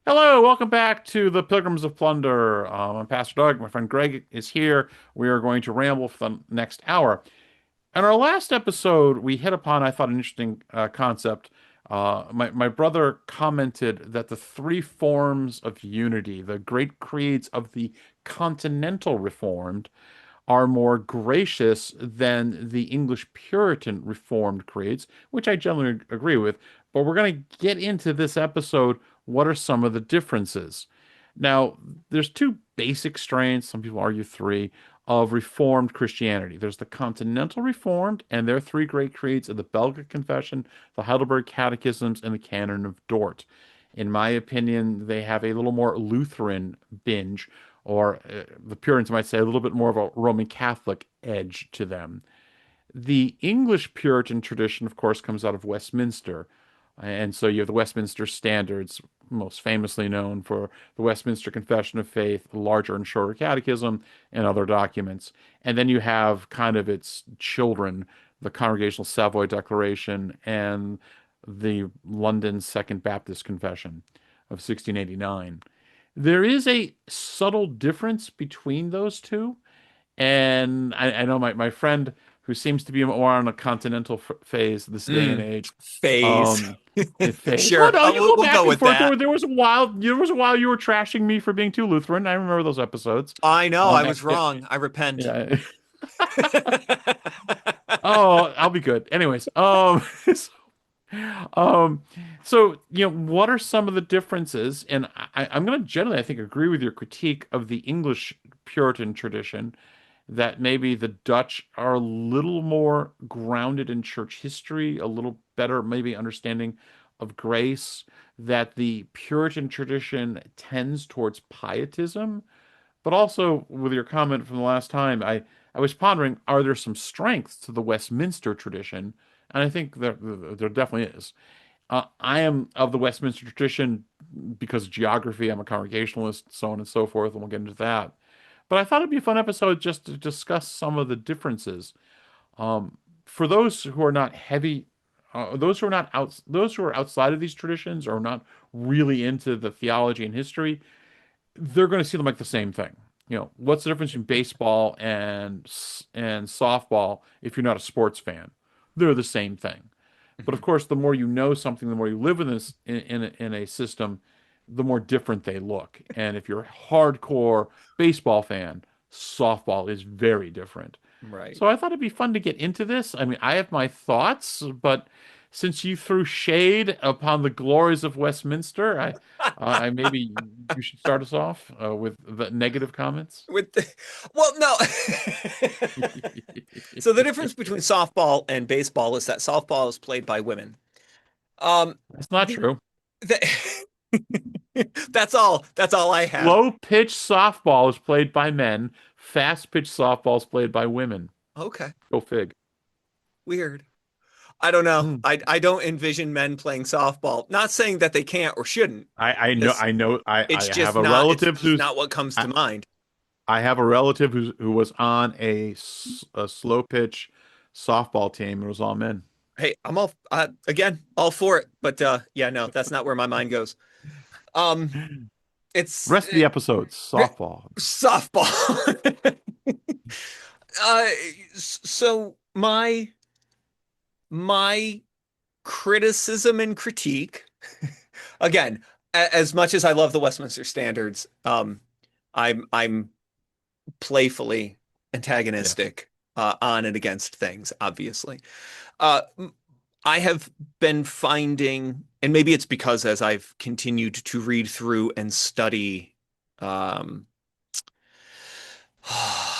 Hello, welcome back to the Pilgrims of Plunder. I'm Pastor Doug. My friend Greg is here. We are going to ramble for the next hour. In our last episode, we hit upon, I thought, an interesting concept. My brother commented that the three forms of unity, the great creeds of the Continental Reformed, are more gracious than the English Puritan Reformed creeds, which I generally agree with. But we're going to get into this episode. What are some of the differences? Now, there's two basic strains, some people argue three, of Reformed Christianity. There's the Continental Reformed and their three great creeds of the Belgic Confession, the Heidelberg Catechisms, and the Canon of Dort. In my opinion, they have a little more Lutheran binge, or the Puritans might say a little bit more of a Roman Catholic edge to them. The English Puritan tradition, of course, comes out of Westminster. And so you have the Westminster Standards, most famously known for the Westminster Confession of Faith, the larger and shorter catechism, and other documents. And then you have kind of its children, the Congregational Savoy Declaration and the London Second Baptist Confession of 1689. There is a subtle difference between those two. And I know my friend who seems to be more on a continental phase this day and Mm, age, phase. um, phase. Well, Sure. no, you We'll, go we'll back go and with forth. that. There was a while you were trashing me for being too Lutheran. I remember those episodes. I know I was Yeah, wrong. I repent. yeah. Oh, I'll be good. Anyways, Um, what are some of the differences? And I'm going to generally, I think, agree with your critique of the English Puritan tradition that maybe the Dutch are a little more grounded in church history, a little better, maybe understanding of grace, that the Puritan tradition tends towards pietism. But also, with your comment from the last time, I was pondering, are there some strengths to the Westminster tradition? And I think there definitely is. I am of the Westminster tradition because of geography. I'm a Congregationalist, so on and so forth, and we'll get into that. But I thought it'd be a fun episode just to discuss some of the differences. For those who are not heavy, those who are outside of these traditions or not really into the theology and history, they're going to see them like the same thing. What's the difference between baseball and softball if you're not a sports fan? They're the same thing. But of Mhm. course, the more you know something, the more you live in this in a system, the more different they look. And if you're a hardcore baseball fan, softball is very different. Right. So I thought it'd be fun to get into this. I mean, I have my thoughts, but since you threw shade upon the glories of Westminster, I maybe you should start us off with the negative comments. With the, well, no. So the difference between softball and baseball is that softball is played by women. Um, That's not the, true. the that's all. That's all I have. Slow pitch softball is played by men. Fast pitch softball is played by women. Okay. Go fig. Weird. I don't know. Hmm. I don't envision men playing softball. Not saying that they can't or shouldn't. I know It's I know it's I have just a not it's relative just who's not what comes to I, mind. I have a relative who was on a slow pitch softball team. It was all men. Hey, I'm all again all for it, but yeah, no, that's not where my mind goes. Um, it's Rest of the episodes, softball. softball. uh, so my criticism and critique again, as much as I love the Westminster Standards, I'm playfully Yes. antagonistic on and against things, obviously. Uh, I have been finding, and maybe it's because as I've continued to read through and study um,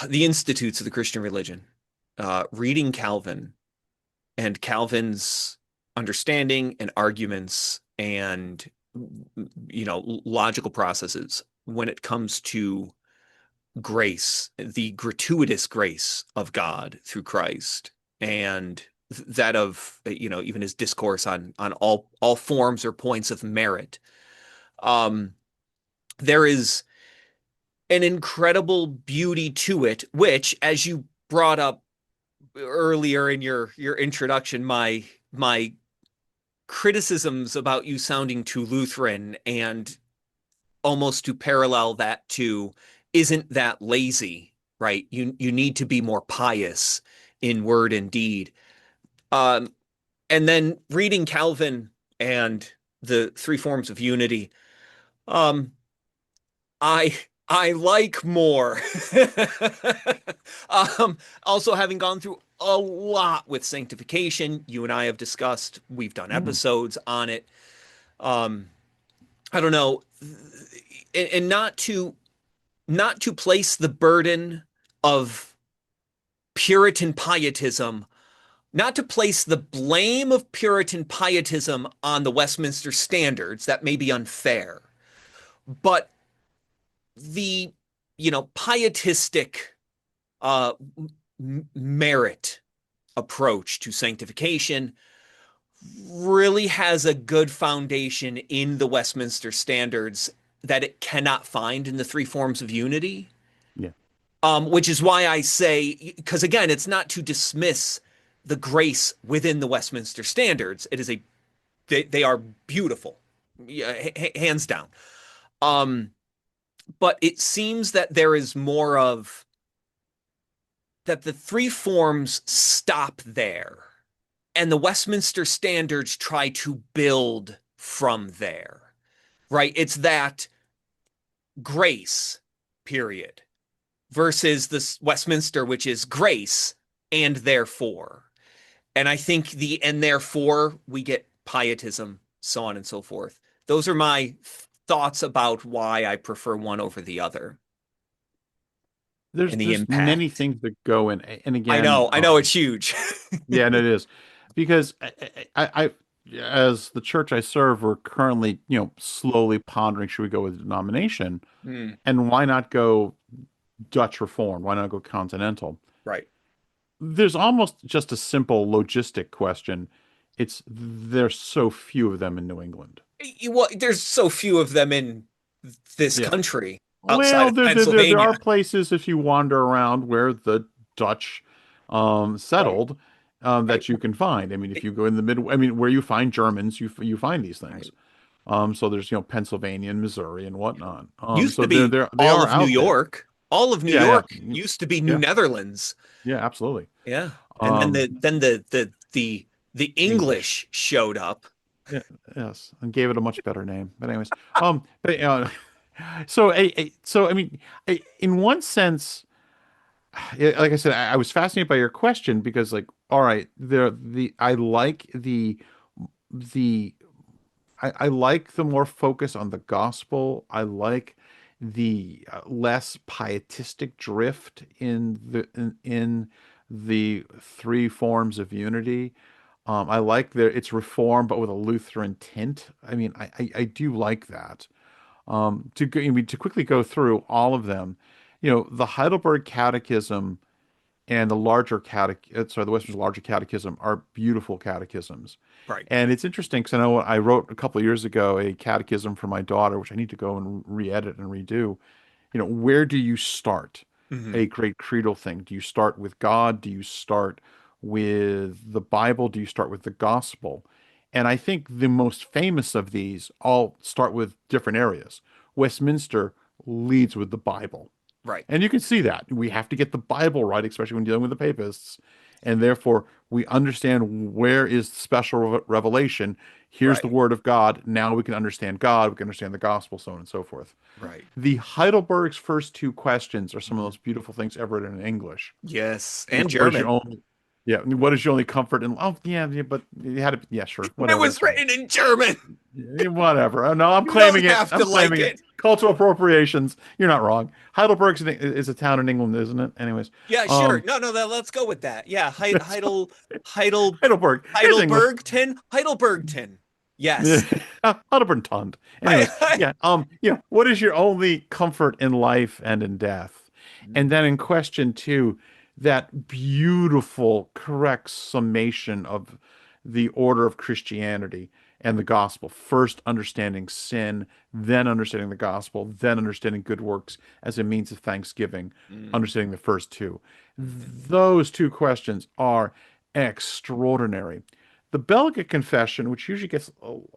the institutes of the Christian religion, reading Calvin and Calvin's understanding and arguments and logical processes when it comes to grace, the gratuitous grace of God through Christ, and that of even his discourse on all forms or points of merit. Um, there is an incredible beauty to it, which, as you brought up earlier in your introduction, my criticisms about you sounding too Lutheran and almost to parallel that to, isn't that lazy, right? You need to be more pious in word and deed. Um, and then reading Calvin and the three forms of unity, um, I like more. Also having gone through a lot with sanctification, you and I have discussed, we've done Mm, episodes on it. Um, I don't know, and not to place the burden of Puritan pietism, not to place the blame of Puritan pietism on the Westminster Standards, that may be unfair, but the, pietistic uh, merit approach to sanctification really has a good foundation in the Westminster Standards that it cannot find in the three forms of unity. yeah. Which is why I say, because again, it's not to dismiss the grace within the Westminster Standards. It is they are beautiful, yeah, hands down. Um, but it seems that there is more of that the three forms stop there, and the Westminster Standards try to build from there, right? It's that grace, period, versus this Westminster, which is grace and therefore. And I think the and therefore we get pietism, so on and so forth. Those are my thoughts about why I prefer one over the other and the There's many impact. things that go in, and I again, know, I know it's huge. yeah, and it is because as the church I serve, we're currently, slowly pondering, should we go with a denomination, Mm, and why not go Dutch Reform? Why not go Continental? right. There's almost just a simple logistic question. It's there's so few of them in New England. Well, there's so few of them in this Yeah. country outside Well, of there Pennsylvania. are places if you wander around where the Dutch Right, settled right, that you can find. I mean, if you go in the mid, I mean, where you find Germans, you find these things. right. So there's Pennsylvania and Missouri and whatnot. Used So to be they all are of New out there. York. All of New Yeah, yeah, York used to be New yeah, Netherlands. yeah, absolutely. Yeah. And then Um, the English. English showed up. Yeah, yes, and gave it a much better name. But anyways, but so I mean, in one sense, yeah, like I said, I was fascinated by your question because, like, all right, the I like the I like the more focus on the gospel. I like the less pietistic drift in the three forms of unity. I like it's reform, but with a Lutheran tint. I mean, I do like that. I mean, to quickly go through all of them, the Heidelberg Catechism and the the Westminster Larger Catechism are beautiful catechisms. Right. And it's interesting because I know I wrote a couple of years ago a catechism for my daughter, which I need to go and re-edit and redo. Where do you start Hmm. a great creedal thing? Do you start with God? Do you start with the Bible? Do you start with the gospel? And I think the most famous of these all start with different areas. Westminster leads with the Bible. Right. And you can see that. We have to get the Bible right, especially when dealing with the papists. And therefore, we understand where is special revelation. Here's the Right. word of God. Now we can understand God. We can understand the gospel, so on and so forth. Right. The Heidelberg's first two questions are some of the Mhm. most beautiful things ever written in English. Yes. And What is your German. only, yeah, what is your only comfort in, oh, yeah, yeah, but you had to, yeah, sure, It whatever, was that's fine. written in German. Yeah, whatever. Oh, no, I'm You don't claiming it. have to I'm like claiming it. it. Cultural appropriations. You're not wrong. Heidelberg is a town in England, isn't it? Anyways, Yeah, sure. um, No, no, let's go with that. Yeah, that's fine. Heidel, Heidelberg. It's English. Heidelbergton. Yes. Heidelberg. I, Anyways, I, yeah. What is your only comfort in life and in death? And then in question two, that beautiful, correct summation of the order of Christianity and the gospel. First understanding sin, then understanding the gospel, then understanding good works as a means of thanksgiving, Mm, understanding the first two. mhm. Those two questions are extraordinary. The Belgic Confession, which usually gets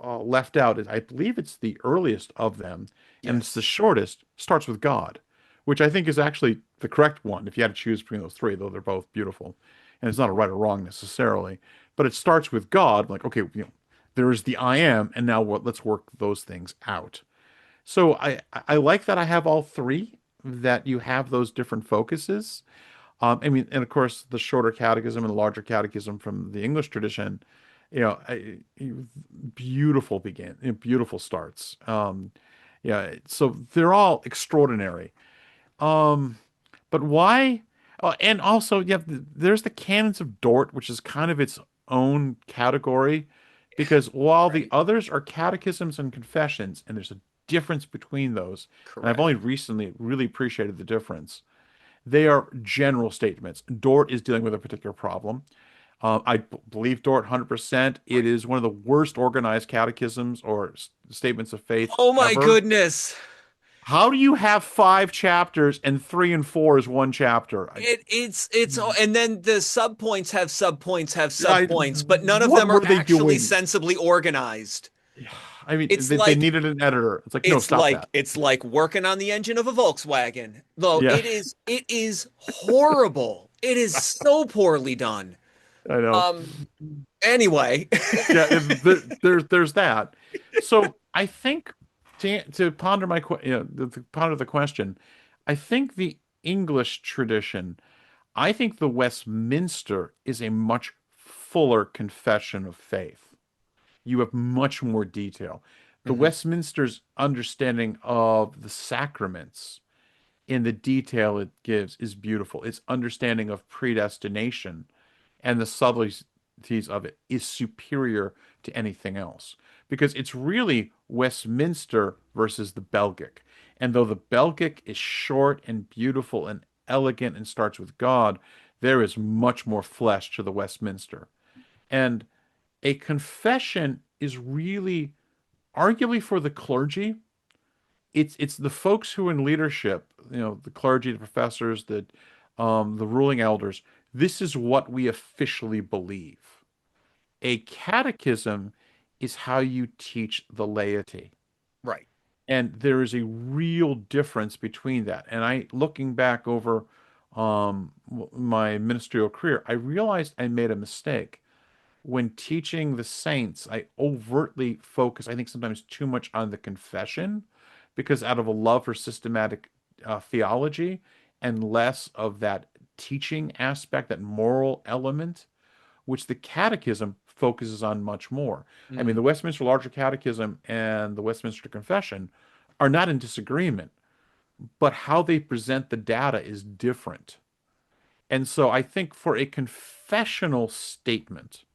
left out, is I believe it's the earliest of them, and it's the Yes. shortest, starts with God, which I think is actually the correct one if you had to choose between those three, though they're both beautiful. And it's not a right or wrong necessarily, but it starts with God, like, okay, there is the I am, and now let's work those things out. So I like that I have all three, that you have those different focuses. I mean, and of course, the shorter catechism and the larger catechism from the English tradition, beautiful beautiful starts. Yeah, so they're all extraordinary. Um, but why? Oh, and also, yeah, there's the Canons of Dort, which is kind of its own category, because while the Right. others are catechisms and confessions, and there's a difference between those, and I've Correct. only recently really appreciated the difference. They are general statements. Dort is dealing with a particular problem. Believe Dort 100%. It Right. is one of the worst organized catechisms or statements of faith Oh my ever. goodness. How do you have five chapters and three and four is one chapter? It's and then the subpoints have subpoints have I, subpoints, but none of what them are were they actually doing? sensibly organized. I mean, It's they like needed an editor. It's like, no, it's stop like that. it's like working on the engine of a Volkswagen. Though Yeah, it is horrible. It is so poorly done. I know. Um anyway. Yeah, there's that. So I think to ponder to ponder the question, I think the English tradition, I think the Westminster is a much fuller confession of faith. You have much more detail. The Mhm. Westminster's understanding of the sacraments in the detail it gives is beautiful. Its understanding of predestination and the subtleties of it is superior to anything else because it's really Westminster versus the Belgic. And though the Belgic is short and beautiful and elegant and starts with God, there is much more flesh to the Westminster. And a confession is really arguably for the clergy. It's the folks who are in leadership, the clergy, the professors, the ruling elders. This is what we officially believe. A catechism is how you teach the laity. Right. And there is a real difference between that. And looking back over my ministerial career, I realized I made a mistake. When teaching the saints, I overtly focus, I think sometimes too much on the confession because out of a love for systematic theology and less of that teaching aspect, that moral element, which the catechism focuses on much more. I mean, Mm. the Westminster Larger Catechism and the Westminster Confession are not in disagreement, but how they present the data is different. And so I think for a confessional statement,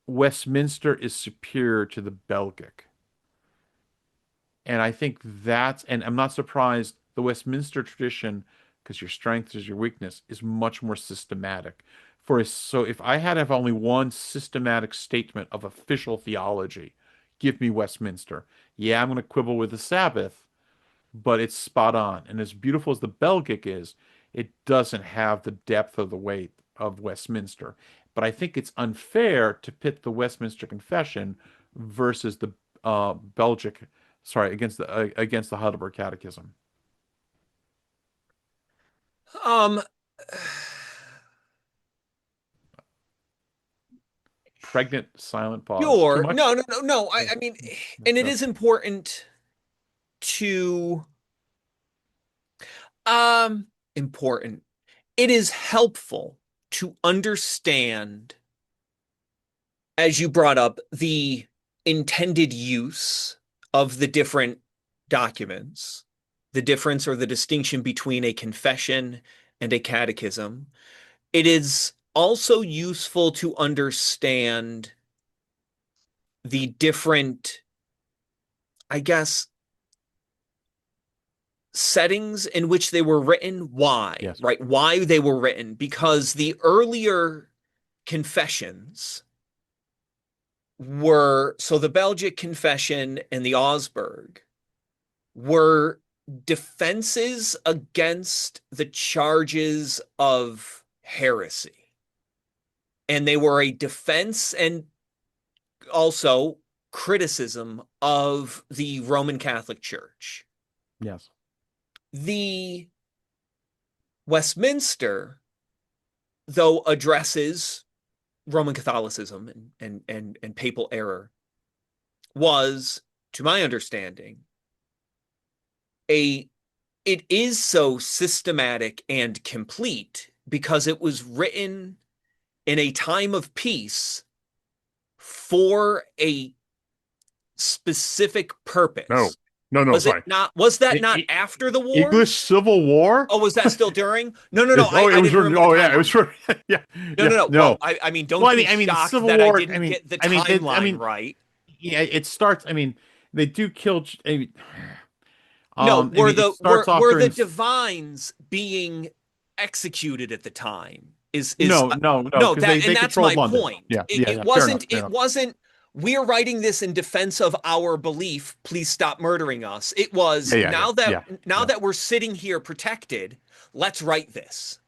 Westminster is superior to the Belgic. And I think and I'm not surprised the Westminster tradition, because your strength is your weakness, is much more systematic. So if I had to have only one systematic statement of official theology, give me Westminster. Yeah, I'm going to quibble with the Sabbath, but it's spot on. And as beautiful as the Belgic is, it doesn't have the depth of the weight of Westminster. But I think it's unfair to pit the Westminster Confession versus the Belgic, sorry, against the Heidelberg Catechism. Um Pregnant, silent pause. Too sure. much? No, no, no, no. I mean, and it Okay. is important to um important. It is helpful to understand, as you brought up, the intended use of the different documents, the difference or the distinction between a confession and a catechism. It is also useful to understand the different, I guess, settings in which they were written. Why, Yes. right? Why they were written. Because the earlier confessions were, so the Belgic Confession and the Augsburg were defenses against the charges of heresy. and they were a defense and also criticism of the Roman Catholic Church. Yes. The Westminster, though, addresses Roman Catholicism and papal error, was, to my understanding, a it is so systematic and complete because it was written in a time of peace for a specific No. purpose. No, sorry. Was that E- not E- after the war? English Civil War? Oh, was that still during? No. Oh, it I was didn't for, remember the oh yeah, it was timeline. for yeah, yeah, No. Well, no. I mean, Well, don't be I mean, the shocked Civil that I War. didn't get the I timeline mean, right. yeah, it starts. I mean, they do kill. No, I mean, it starts off were the during. divines being executed at the time? Is No, no, because that and they that's controlled my London. point. Yeah, yeah, yeah. Fair enough, fair It enough. wasn't we're writing this in defense of our belief, please stop murdering us. It was now Yeah, that we're sitting here protected, let's write this.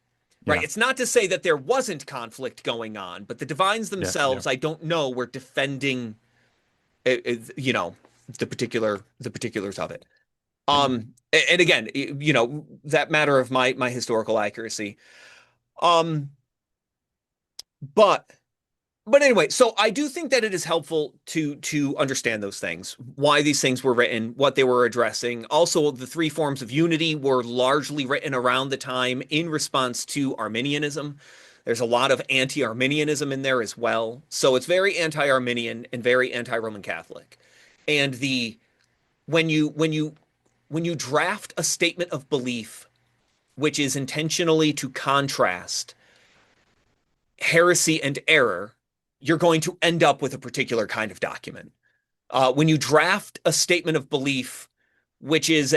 Right. yeah, It's not to say that there wasn't conflict going on, but the divines yeah. themselves, I don't know, were defending you know, the particulars of it. And again, that matter of my historical accuracy. Um, but anyway, so I do think that it is helpful to understand those things, why these things were written, what they were addressing. Also, the three forms of unity were largely written around the time in response to Arminianism. There's a lot of anti-Arminianism in there as well. So it's very anti-Arminian and very anti-Roman Catholic. And the when you draft a statement of belief which is intentionally to contrast heresy and error, you're going to end up with a particular kind of document. When you draft a statement of belief, which is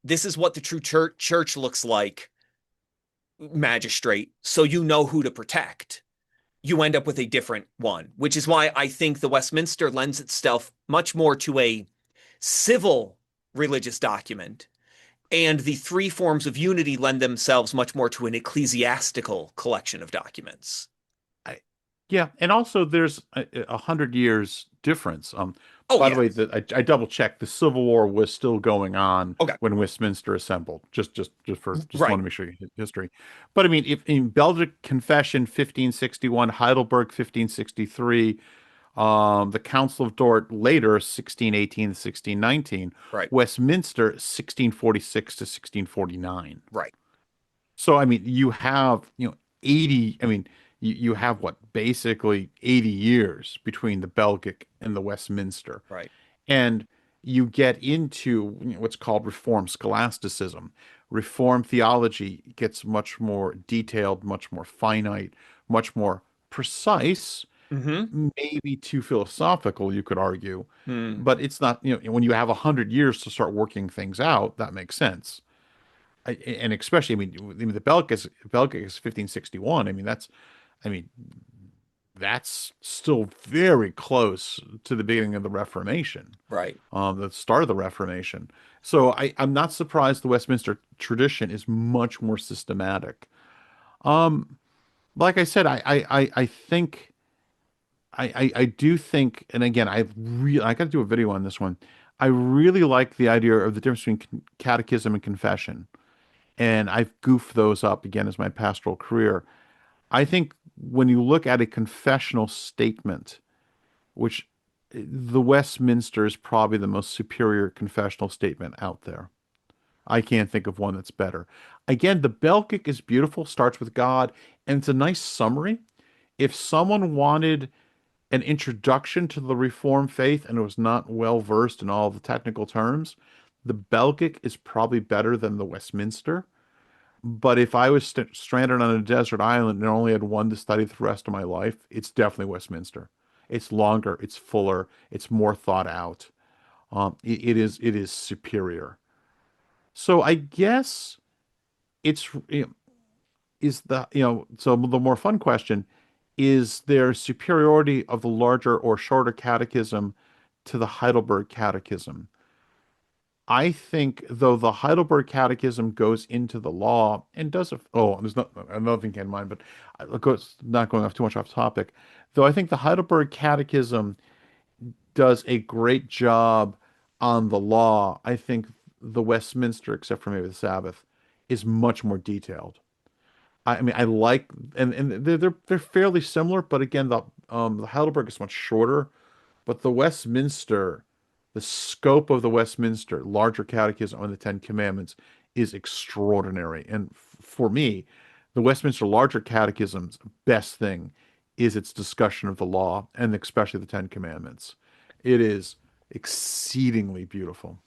this is what the true church looks like, magistrate, so you know who to protect, you end up with a different one, which is why I think the Westminster lends itself much more to a civil religious document, and the three forms of unity lend themselves much more to an ecclesiastical collection of documents. Yeah, and also there's 100 years difference. Oh By the yeah. way, I double checked. The Civil War was still going on Okay. when Westminster assembled. Just want Right. to make sure you hit history. But I mean, if in Belgic Confession 1561, Heidelberg 1563, the Council of Dort later 1618 to 1619, Right. Westminster 1646 to 1649. Right. So I mean, you have 80. I mean, you have what basically 80 years between the Belgic and the Westminster, Right. and you get into what's called Reform scholasticism. Reform theology gets much more detailed, much more finite, much more precise, Mm-hmm. maybe too philosophical, you could argue, Hmm. but it's not. When you have 100 years to start working things out, that makes sense. And especially, the Belgic is 1561. I mean, that's still very close to the beginning of the Reformation, Right. the start of the Reformation. So I'm not surprised the Westminster tradition is much more systematic. Um, like I said, I think I do think, and again, I got to do a video on this one. I really like the idea of the difference between catechism and confession, and I've goofed those up again as my pastoral career. I think when you look at a confessional statement, which the Westminster is probably the most superior confessional statement out there. I can't think of one that's better. Again, the Belgic is beautiful, starts with God, and it's a nice summary. If someone wanted an introduction to the Reformed faith and was not well versed in all the technical terms, the Belgic is probably better than the Westminster. But if I was stranded on a desert island and only had one to study the rest of my life, it's definitely Westminster. It's longer, it's fuller, it's more thought out. It is superior. So I guess it's is the so the more fun question is there superiority of the larger or shorter catechism to the Heidelberg Catechism? I think though the Heidelberg Catechism goes into the law and does a there's not another thing came to mind, but not going off too much off topic. Though I think the Heidelberg Catechism does a great job on the law. I think the Westminster, except for maybe the Sabbath, is much more detailed. I mean, I like and they're fairly similar, but again, the Heidelberg is much shorter, but the Westminster, the scope of the Westminster larger catechism on the Ten Commandments is extraordinary. And for me, the Westminster larger catechism's best thing is its discussion of the law and especially the Ten Commandments. It is exceedingly beautiful.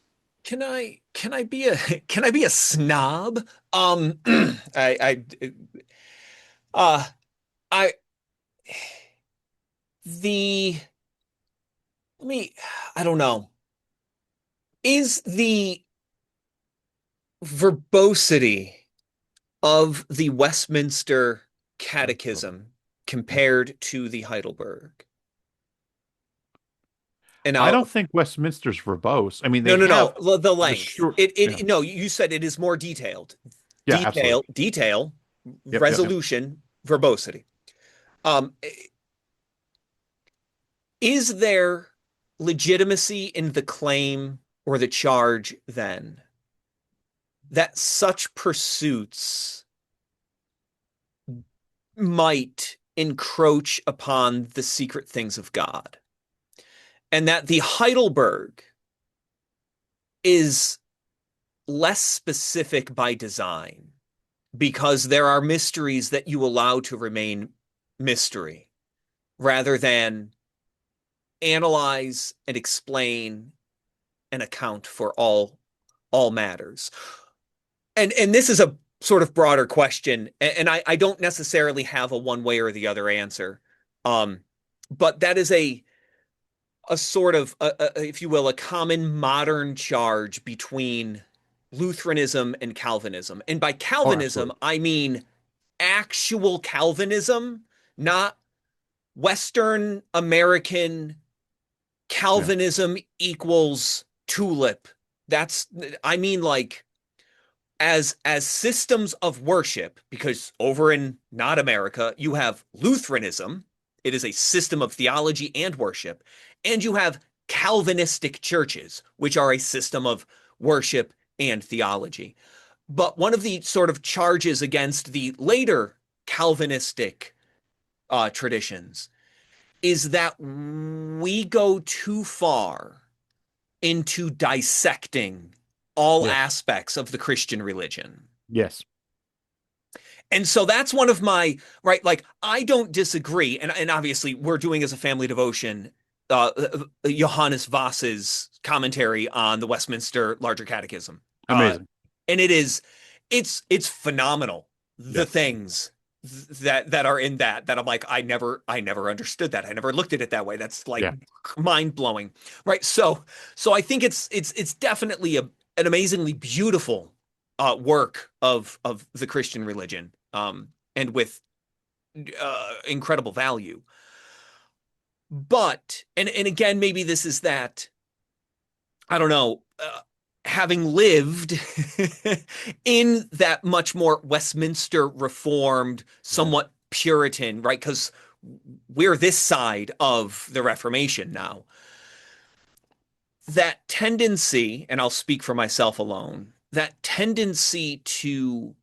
Can I be a can I be a snob? I uh I the let me I don't know. Is the verbosity of the Westminster Catechism compared to the Heidelberg? And I don't I'll think Westminster's verbose. I mean, no they no have no the the length. short. Yeah, No, you said it is more detailed. yeah, absolutely. Detail, Yep, yep, yep. resolution, verbosity. Um, is there legitimacy in the claim or the charge then that such pursuits might encroach upon the secret things of God? And that the Heidelberg is less specific by design because there are mysteries that you allow to remain mystery rather than analyze and explain and account for all matters. And this is a sort of broader question, and I don't necessarily have a one way or the other answer. But that is a sort of if you will, a common modern charge between Lutheranism and Calvinism. And by Oh, Calvinism, absolutely. I mean actual Calvinism, not Western American Yeah, Calvinism equals tulip. That's I mean like as systems of worship, because over in not America, you have Lutheranism. It is a system of theology and worship. And you have Calvinistic churches, which are a system of worship and theology. But one of the sort of charges against the later Calvinistic traditions is that we go too far into dissecting all yes, aspects of the Christian religion. yes. And so that's one of my right. Like I don't disagree, and obviously we're doing as a family devotion, Johannes Voss's commentary on the Westminster Larger Catechism, Amazing. and it's phenomenal. The Yes. things that are in that I'm like I never understood that. I never looked at it that way. That's like Yeah. mind blowing, right? So I think it's definitely an amazingly beautiful work of the Christian religion, and with incredible value. But and again, maybe this is that I don't know. Having lived in that much more Westminster Reformed, Yeah. somewhat Puritan, right? Because we're this side of the Reformation now. That tendency, and I'll speak for myself alone, that tendency to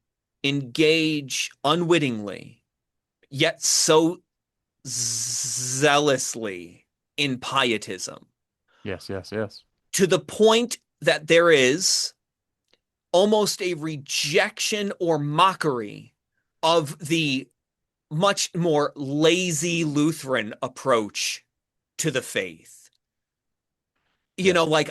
engage unwittingly, yet so zealously in pietism Yes, yes, yes. to the point that there is almost a rejection or mockery of the much more lazy Lutheran approach to the faith. You know, Yes. like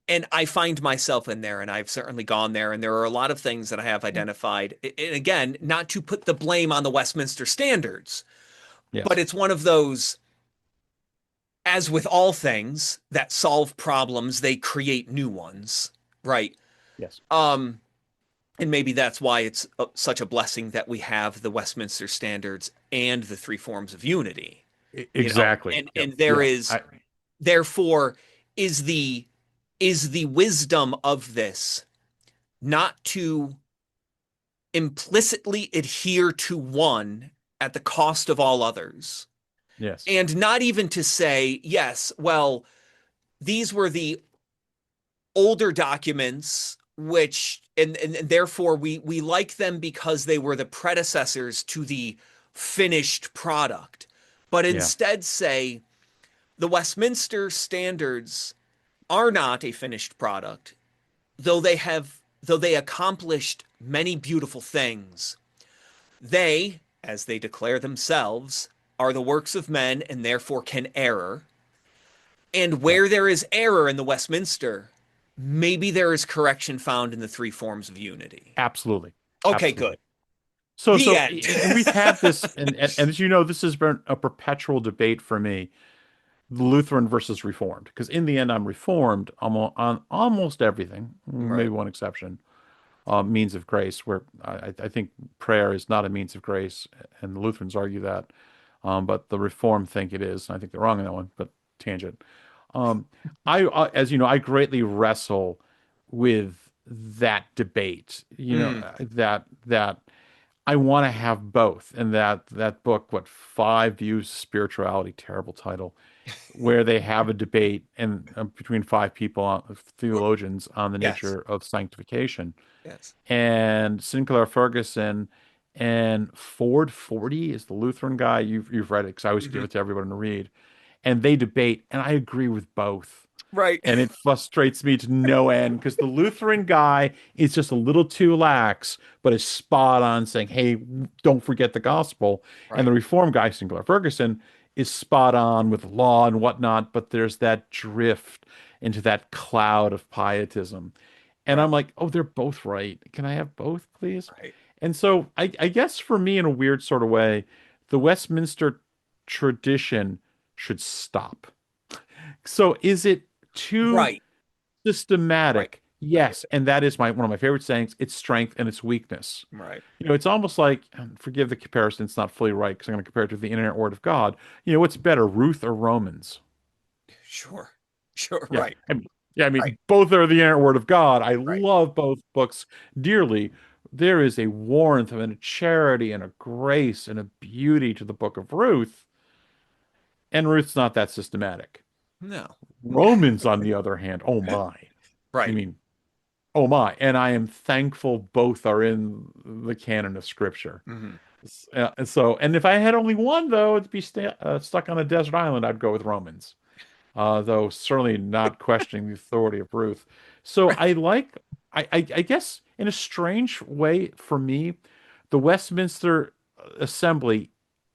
and I find myself in there, and I've certainly gone there, and there are a lot of things that I have Yeah. identified. And again, not to put the blame on the Westminster Standards, but Yes. it's one of those, as with all things that solve problems, they create new ones, right? Yes. Um, and maybe that's why it's such a blessing that we have the Westminster Standards and the three forms of unity, you know, Exactly. Yep. and there Yeah. is therefore is the is the wisdom of this not to implicitly adhere to one at the cost of all others, Yes. and not even to say, yes, well, these were the older documents which and therefore we like them because they were the predecessors to the finished product, but Yeah. instead say the Westminster Standards are not a finished product, though they accomplished many beautiful things. They, as they declare themselves, are the works of men and therefore can err. And Yeah. where there is error in the Westminster, maybe there is correction found in the three forms of unity. Absolutely. Okay, good. Absolutely. So, The so, end. and we've had this, and as you know, this has been a perpetual debate for me, Lutheran versus Reformed, because in the end, I'm Reformed on almost everything, maybe Right, one exception, means of grace, where I think prayer is not a means of grace, and the Lutherans argue that, but the Reformed think it is. I think they're wrong on that one, but tangent. Um, as you know, I greatly wrestle with that debate. mm, That I want to have both. And that book, what, Five Views of Spirituality, terrible title, where they have a debate and between five people, theologians, on the yes, nature of sanctification. yes. And Sinclair Ferguson and Ford 40 is the Lutheran guy. You've read it because I always give Mhm. it to everyone to read. And they debate, and I agree with both. Right, And it frustrates me to no end because the Lutheran guy is just a little too lax, but is spot on saying, hey, don't forget the gospel. And the right, Reform guy, Sinclair Ferguson, is spot on with law and whatnot, but there's that drift into that cloud of pietism. And right, I'm like, oh, they're both right. Can I have both, please? right, And so I guess for me, in a weird sort of way, the Westminster tradition should stop. So is it too right, right. systematic? I get Yes, it. and that is my one of my favorite sayings. It's strength and its weakness. Right. It's almost like, forgive the comparison, it's not fully right because I'm going to compare it to the inerrant word of God. What's better, Ruth or Romans? Sure. Sure. Yeah, Right. yeah, I Right. mean, both are the inerrant word of God. I Right. love both books dearly. There is a warmth and a charity and a grace and a beauty to the book of Ruth, and Ruth's not that systematic. No. Romans, on the other hand, oh my. I Right. mean, oh my, and I am thankful both are in the canon of Scripture. Hmm. And if I had only one, though, to be stuck on a desert island, I'd go with Romans. Though certainly not questioning the authority of Ruth. So Right. I guess, in a strange way for me, the Westminster Assembly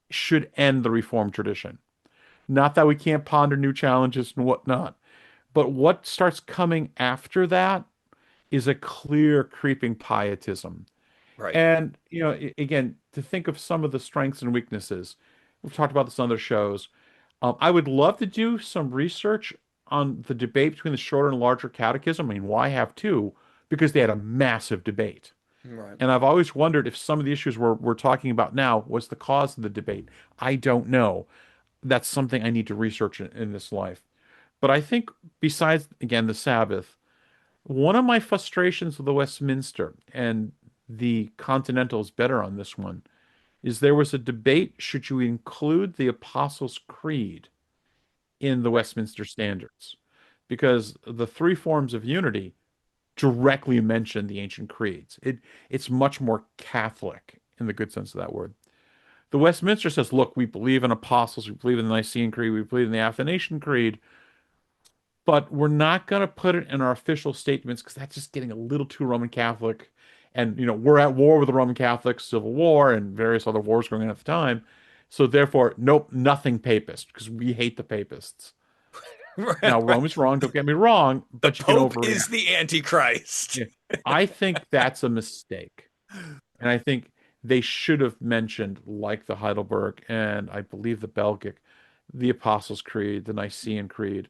should end the Reformed tradition. Not that we can't ponder new challenges and whatnot, but what starts coming after that is a clear creeping pietism. Right. And, again, to think of some of the strengths and weaknesses, we've talked about this on other shows. I would love to do some research on the debate between the shorter and larger catechism. I mean, why have two? Because they had a massive debate. Right. And I've always wondered if some of the issues we're talking about now was the cause of the debate. I don't know. That's something I need to research in this life. But I think, besides, again, the Sabbath, one of my frustrations with the Westminster, and the Continental is better on this one, is there was a debate, should you include the Apostles' Creed in the Westminster Standards? Because the three forms of unity directly mention the ancient creeds. It's much more Catholic in the good sense of that word. The Westminster says, look, we believe in apostles, we believe in the Nicene Creed, we believe in the Athanasian Creed, but we're not going to put it in our official statements because that's just getting a little too Roman Catholic. And, we're at war with the Roman Catholics, Civil War, and various other wars going on at the time. So therefore, nope, nothing papist because we hate the papists. Now, Right. Rome is wrong, don't get me wrong, The but you can Pope is overreact. the Antichrist. Yeah. I think that's a mistake. And I think they should have mentioned, like the Heidelberg and I believe the Belgic, the Apostles' Creed, the Nicene Creed.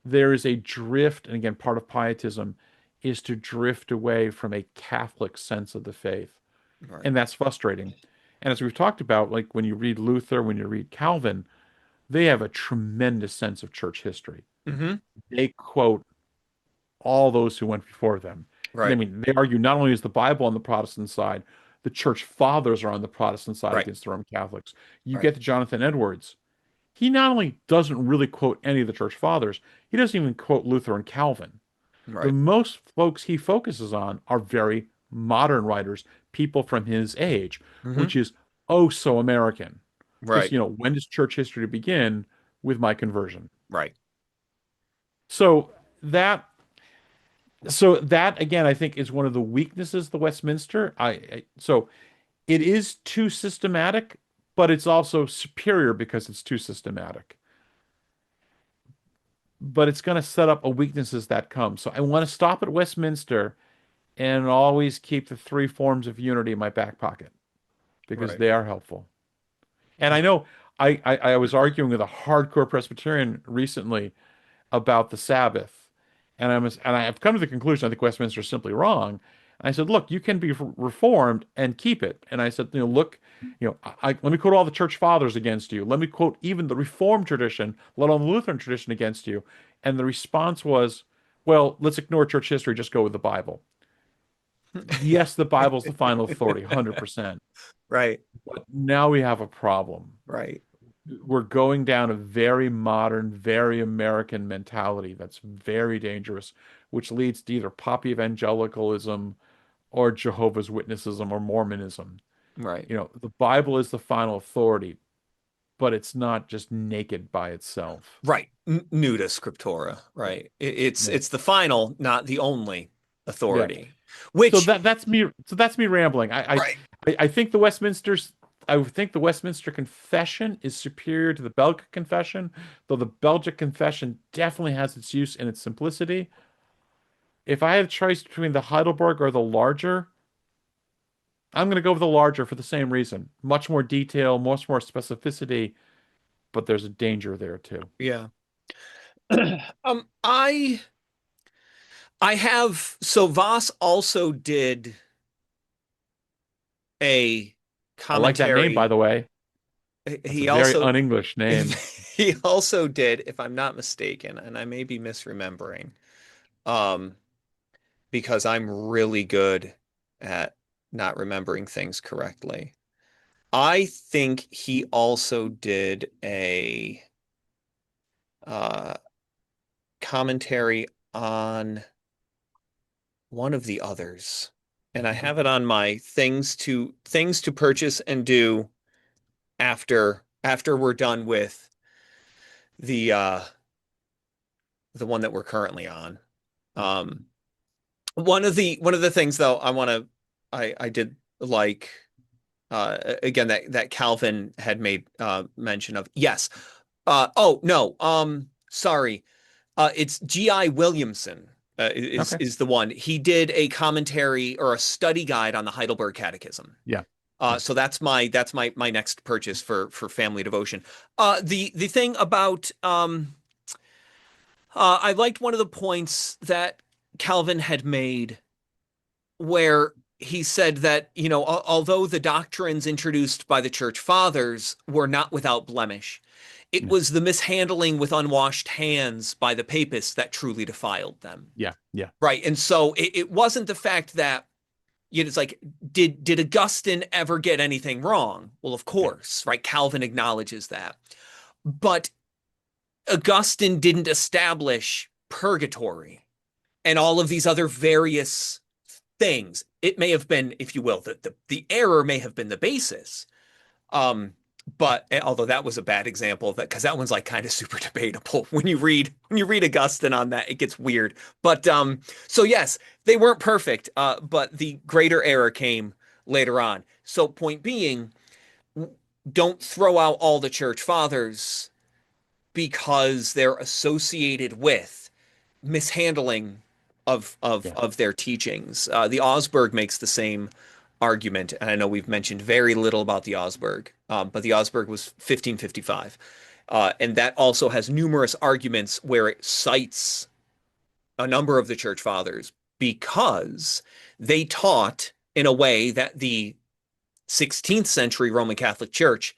There is a drift, and again, part of pietism is to drift away from a Catholic sense of the faith. Right. And that's frustrating. And as we've talked about, like when you read Luther, when you read Calvin, they have a tremendous sense of church history. Hmm. They quote all those who went before them. And I Right. mean, they argue not only is the Bible on the Protestant side, the church fathers are on the Protestant side Right. against the Roman Catholics. You Right. get to Jonathan Edwards. He not only doesn't really quote any of the church fathers, he doesn't even quote Luther and Calvin. The Right. most folks he focuses on are very modern writers, people from his age, Hmm. which is oh so American. Because, Right. when does church history begin? With my conversion. Right. So that that again, I think is one of the weaknesses of the Westminster. So it is too systematic, but it's also superior because it's too systematic. But it's going to set up a weaknesses that come. So I want to stop at Westminster and always keep the three forms of unity in my back pocket because Right. they are helpful. And I know I was arguing with a hardcore Presbyterian recently about the Sabbath, and I have come to the conclusion I think Westminster is simply wrong. And I said, look, you can be reformed and keep it. And I said, look, let me quote all the church fathers against you. Let me quote even the Reformed tradition, let alone the Lutheran tradition against you. And the response was, well, let's ignore church history, just go with the Bible. Yes, the Bible's the final authority, 100%. Right. But now we have a problem. Right. We're going down a very modern, very American mentality that's very dangerous, which leads to either pop evangelicalism or Jehovah's Witnessism or Mormonism. Right. The Bible is the final authority, but it's not just naked by itself. Right. Nuda scriptura. Right. It's Yeah. it's the final, not the only Yeah. authority. So Which, that's me rambling. right. I think the Westminster Confession is superior to the Belgic Confession, though the Belgic Confession definitely has its use in its simplicity. If I had a choice between the Heidelberg or the larger, I'm going to go with the larger for the same reason. Much more detail, much more specificity, but there's a danger there too. Yeah. I have, so Voss also did a I like that name, by commentary. the way. That's a He very also un-English name. he also did, if I'm not mistaken, and I may be misremembering, um, because I'm really good at not remembering things correctly. I think he also did a uh, commentary on one of the others, and I have it on my things to purchase and do after we're done with the uh, the one that we're currently on. Um, one of the things though I did like, again, that Calvin had made mention of. Yes. Oh no. Sorry. It's G.I. Williamson, is Okay. is the one. He did a commentary or a study guide on the Heidelberg Catechism. Yeah. Yeah. So that's my next purchase for family devotion. The thing about, I liked one of the points that Calvin had made, where he said that, although the doctrines introduced by the church fathers were not without blemish, it Yeah. was the mishandling with unwashed hands by the papists that truly defiled them. Yeah. Yeah. Right. And so it wasn't the fact that, it's like, did Augustine ever get anything wrong? Well, of Yeah. course, right? Calvin acknowledges that. But Augustine didn't establish purgatory and all of these other various things. It may have been, if you will, the error may have been the basis. Um, but although that was a bad example of that, because that one's like kind of super debatable. When you read Augustine on that, it gets weird. But so yes, they weren't perfect, but the greater error came later on. So point being, don't throw out all the church fathers because they're associated with mishandling of of Yeah. of their teachings. The Augsburg makes the same argument, and I know we've mentioned very little about the Augsburg, but the Augsburg was 1555, and that also has numerous arguments where it cites a number of the church fathers because they taught in a way that the 16th century Roman Catholic Church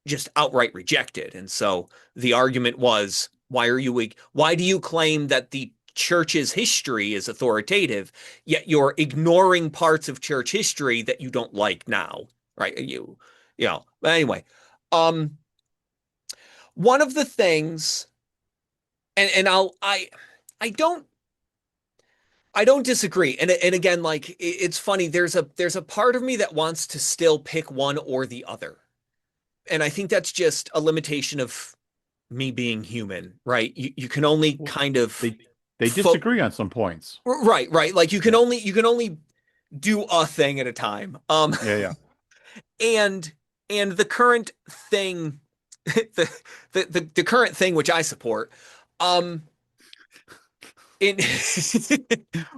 just outright rejected. And so the argument was, why do you claim that the church's history is authoritative, yet you're ignoring parts of church history that you don't like now, right? But anyway, um, one of the things, and I don't disagree. And again, like it's funny, there's a part of me that wants to still pick one or the other. And I think that's just a limitation of me being human, right? You can only Well, kind of they they fo disagree on some points. right. Like Yeah. you can only do a thing at a time. Yeah, yeah. And the current thing, the current thing which I support, um, in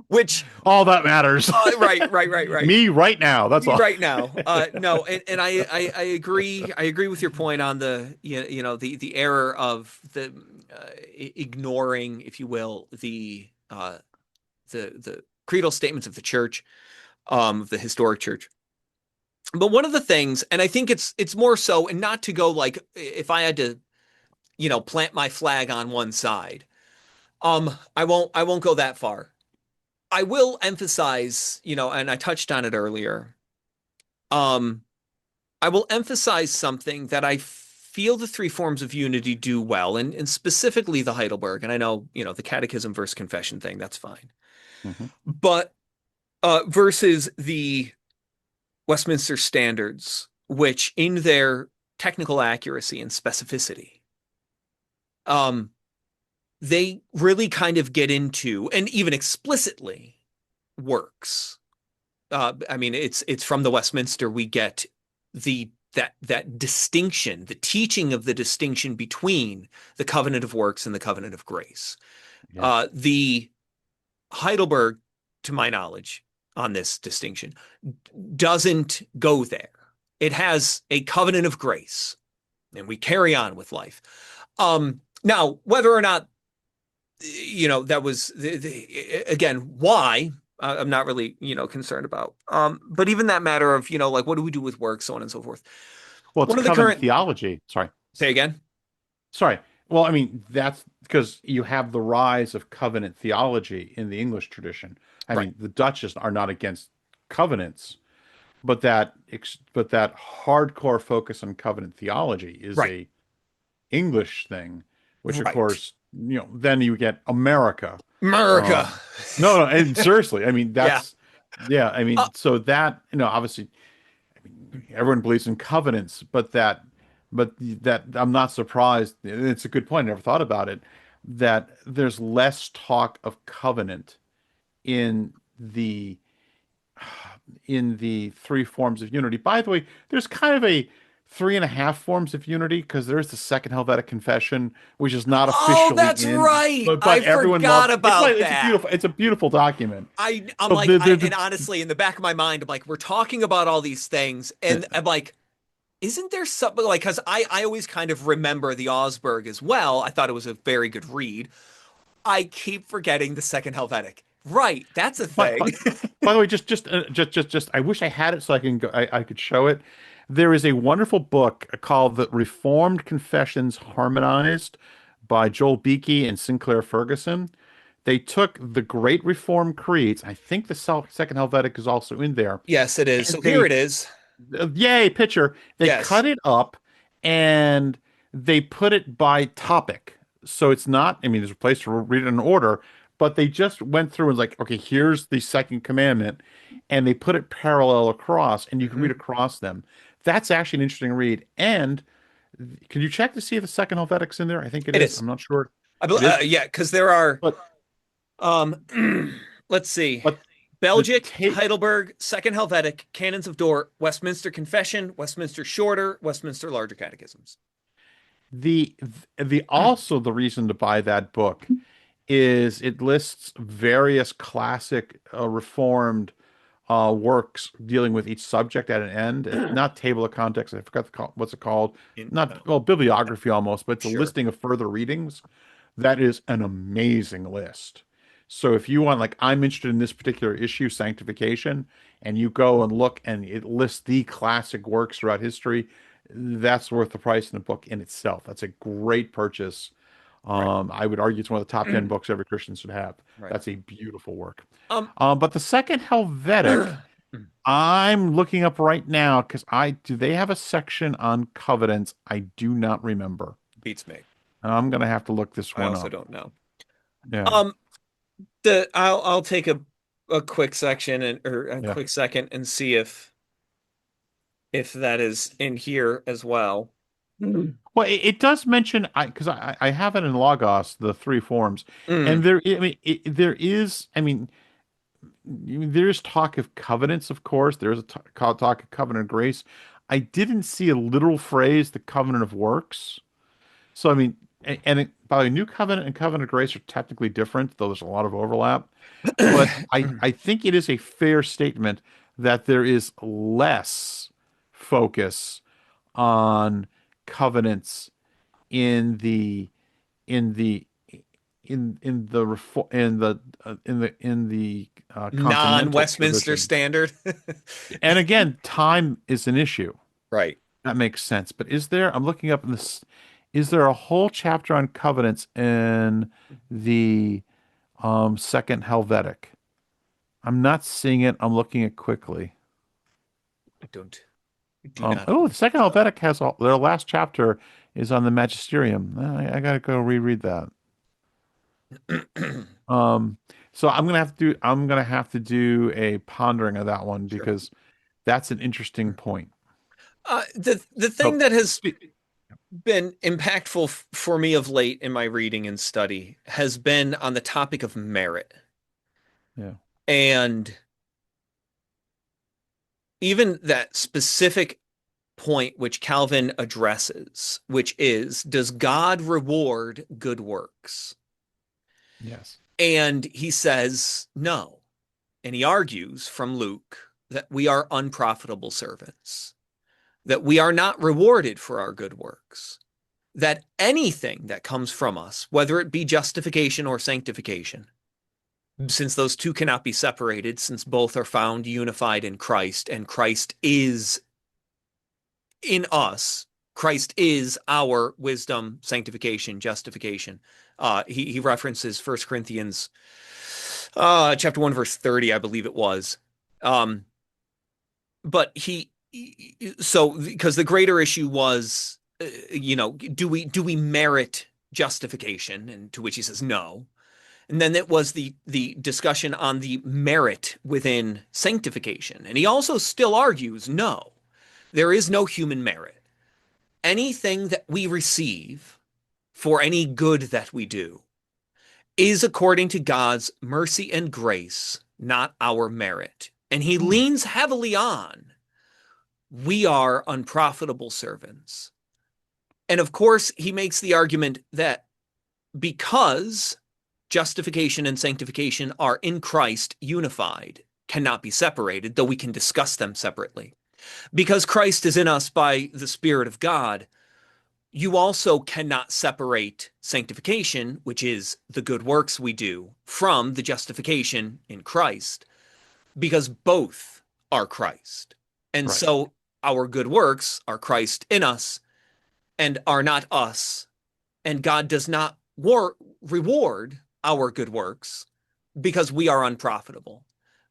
which All that matters. right. Me right now. That's Me all. right now. No, and I agree. I agree with your point on the the error of the ignoring, if you will, the creedal statements of the church, of the historic church. But one of the things, and I think it's more so, and not to go like if I had to, plant my flag on one side, I won't go that far. I will emphasize, and I touched on it earlier. Um, I will emphasize something that I feel the three forms of unity do well, and specifically the Heidelberg. And I know, the Catechism versus Confession thing, that's fine. Mhm. But versus the Westminster Standards, which in their technical accuracy and specificity, um, they really kind of get into, and even explicitly works. I mean, it's from the Westminster we get that distinction, the teaching of the distinction between the covenant of works and the covenant of grace. Yeah. The Heidelberg, to my knowledge, on this distinction, doesn't go there. It has a covenant of grace, and we carry on with life. Now, whether or not that was again why I'm not really concerned about. But even that matter of like what do we do with work, so on and so forth. Well, it's One of the covenant current theology. Sorry. say again. Sorry. Well, I mean, that's because you have the rise of covenant theology in the English tradition. I Right, mean, the Dutch are not against covenants, but that hardcore focus on covenant theology is right, a English thing, which of right. course, then you get America. America. Um, no, no, and seriously, I mean, Yeah. yeah, I Uh, mean, so that, obviously everyone believes in covenants, but that I'm not surprised. It's a good point. I never thought about it, that there's less talk of covenant in the three forms of unity. By the way, there's kind of a three and a half forms of unity because there's the Second Helvetic Confession, which is not oh, officially that's in, right. but I everyone forgot loves it's like about that. it's a beautiful document. I'm So like, and honestly, in the back of my mind, I'm like, we're talking about all these things, and I'm like, isn't there something like, because I always kind of remember the Augsburg as well. I thought it was a very good read. I keep forgetting the second Helvetic. Right, that's a But, thing. but by the way, I wish I had it so I can go. I could show it. There is a wonderful book called "The Reformed Confessions Harmonized" by Joel Beakey and Sinclair Ferguson. They took the Great Reformed Creeds. I think the Second Helvetic is also in there, Yes, it is. and So here they it is. yay, picture. They Yes. cut it up and they put it by topic. So it's not, I mean, there's a place to read it in order, but they just went through and like, okay, here's the second commandment, and they put it parallel across, and you can read Hmm. across them. That's actually an interesting read. And can you check to see if the second Helvetic's in there? I think it It is. is. I'm not sure. It is. Yeah, because there are, But um, let's see, but the Belgic, take Heidelberg, Second Helvetic, Canons of Dort, Westminster Confession, Westminster Shorter, Westminster Larger Catechisms. the also the reason to buy that book is it lists various classic Reformed works dealing with each subject at an end. It's not table of context. I forgot what's it called. In, Not, well, bibliography almost, but it's a sure. listing of further readings. That is an amazing list. So if you want, like, I'm interested in this particular issue, sanctification, and you go and look and it lists the classic works throughout history, that's worth the price in the book in itself. That's a great purchase. Right. I would argue it's one of the top 10 books every Christian should have. Right. That's a beautiful work. Um, But the second Helvetic, I'm looking up right now because I do they have a section on covenants? I do not remember. beats me. I'm gonna have to look this I one also up. don't know. Yeah, Um, I'll take a quick section and or a yeah. quick second and see if that is in here as well. Mm. Well, it does mention I have it in Logos, the three forms, and Mm. there is there's talk of covenants, of course. There's a talk of covenant of grace. I didn't see a literal phrase, the covenant of works. So by the way, new covenant and covenant of grace are technically different, though there's a lot of overlap. But I think it is a fair statement that there is less focus on covenants in the in the in the continental Non-Westminster tradition. Standard. And again, time is an issue. Right. That makes sense. But is there, I'm looking up in this, is there a whole chapter on covenants in the second Helvetic? I'm not seeing it. I'm looking at quickly. I do not Oh, believe the second so. Helvetic has their last chapter is on the Magisterium. I gotta go reread that. Um, so I'm gonna have to do a pondering of that one Sure. because that's an interesting point. The thing So, that has been impactful for me of late in my reading and study has been on the topic of merit. yeah. And even that specific point which Calvin addresses, which is, does God reward good works? Yes. And he says no. And he argues from Luke that we are unprofitable servants, that we are not rewarded for our good works, that anything that comes from us, whether it be justification or sanctification, since those two cannot be separated, since both are found unified in Christ, and Christ is in us, Christ is our wisdom, sanctification, justification. He references 1 Corinthians chapter 1, verse 30, I believe it was. Um, but so because the greater issue was, do we merit justification? And to which he says no. And then it was the discussion on the merit within sanctification. And he also still argues no, there is no human merit. Anything that we receive for any good that we do is according to God's mercy and grace, not our merit. And he Hmm. leans heavily on we are unprofitable servants. And of course, he makes the argument that because justification and sanctification are in Christ unified, cannot be separated, though we can discuss them separately. Because Christ is in us by the Spirit of God, you also cannot separate sanctification, which is the good works we do, from the justification in Christ, because both are Christ. And Right. so our good works are Christ in us and are not us. And God does not reward our good works because we are unprofitable.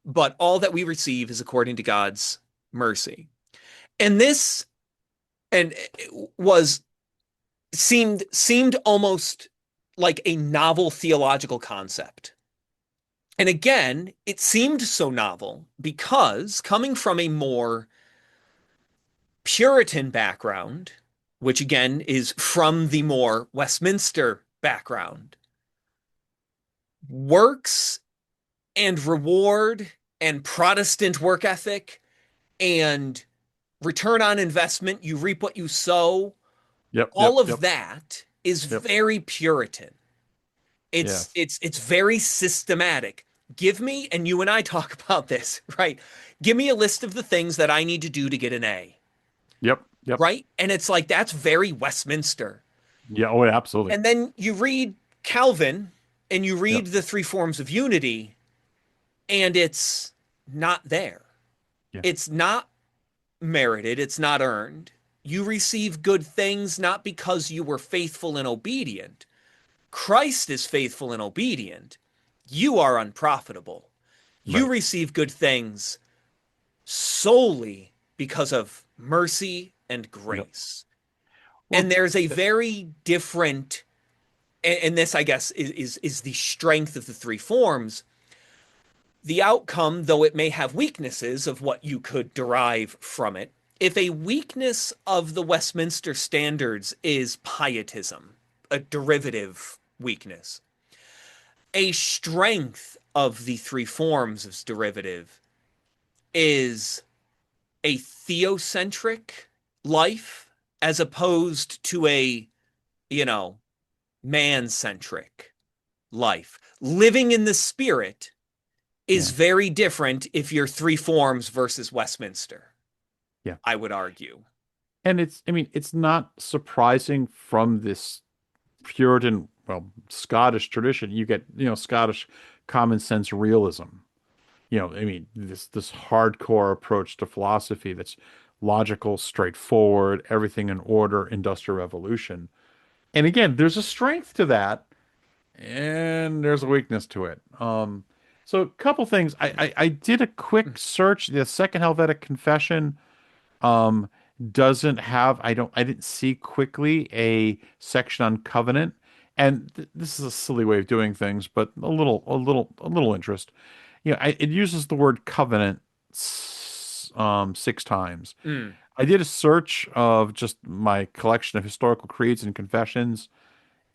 But all that we receive is according to God's mercy. And this and was seemed almost like a novel theological concept. And again, it seemed so novel because coming from a more Puritan background, which again is from the more Westminster background, works and reward and Protestant work ethic and return on investment, you reap what you sow, Yep. Yep. all of Yep. that is Yep. very Puritan. It's Yes. it's it's very systematic. Give me, and you and I talk about this, right? Give me a list of the things that I need to do to get an A, Yep. Yep. right? And it's like that's very Westminster. Yeah. Oh, yeah, absolutely. And then you read Calvin and you Yep. read the three forms of unity, and it's not there. Yeah. It's not merited, it's not earned. You receive good things not because you were faithful and obedient, Christ is faithful and obedient. You are unprofitable. You Right. receive good things solely because of mercy and Yep. grace. And Well, there's a very different, and this, I guess, is the strength of the three forms. The outcome, though it may have weaknesses of what you could derive from it, if a weakness of the Westminster Standards is pietism, a derivative weakness, a strength of the three forms of derivative is a theocentric life as opposed to a, you know, man centric life. Living in the spirit is yeah. very different if you're three forms versus Westminster, Yeah. I would argue. And I mean, it's not surprising from this Puritan, well, Scottish tradition. You get, Scottish common sense realism. I mean, this hardcore approach to philosophy that's logical, straightforward, everything in order, industrial revolution. And again, there's a strength to that, and there's a weakness to it. So a couple things. I did a quick search. The Second Helvetic Confession um doesn't have I didn't see quickly a section on covenant. And this is a silly way of doing things, but a little interest. It uses the word covenant 6 times. Mm, I did a search of just my collection of historical creeds and confessions,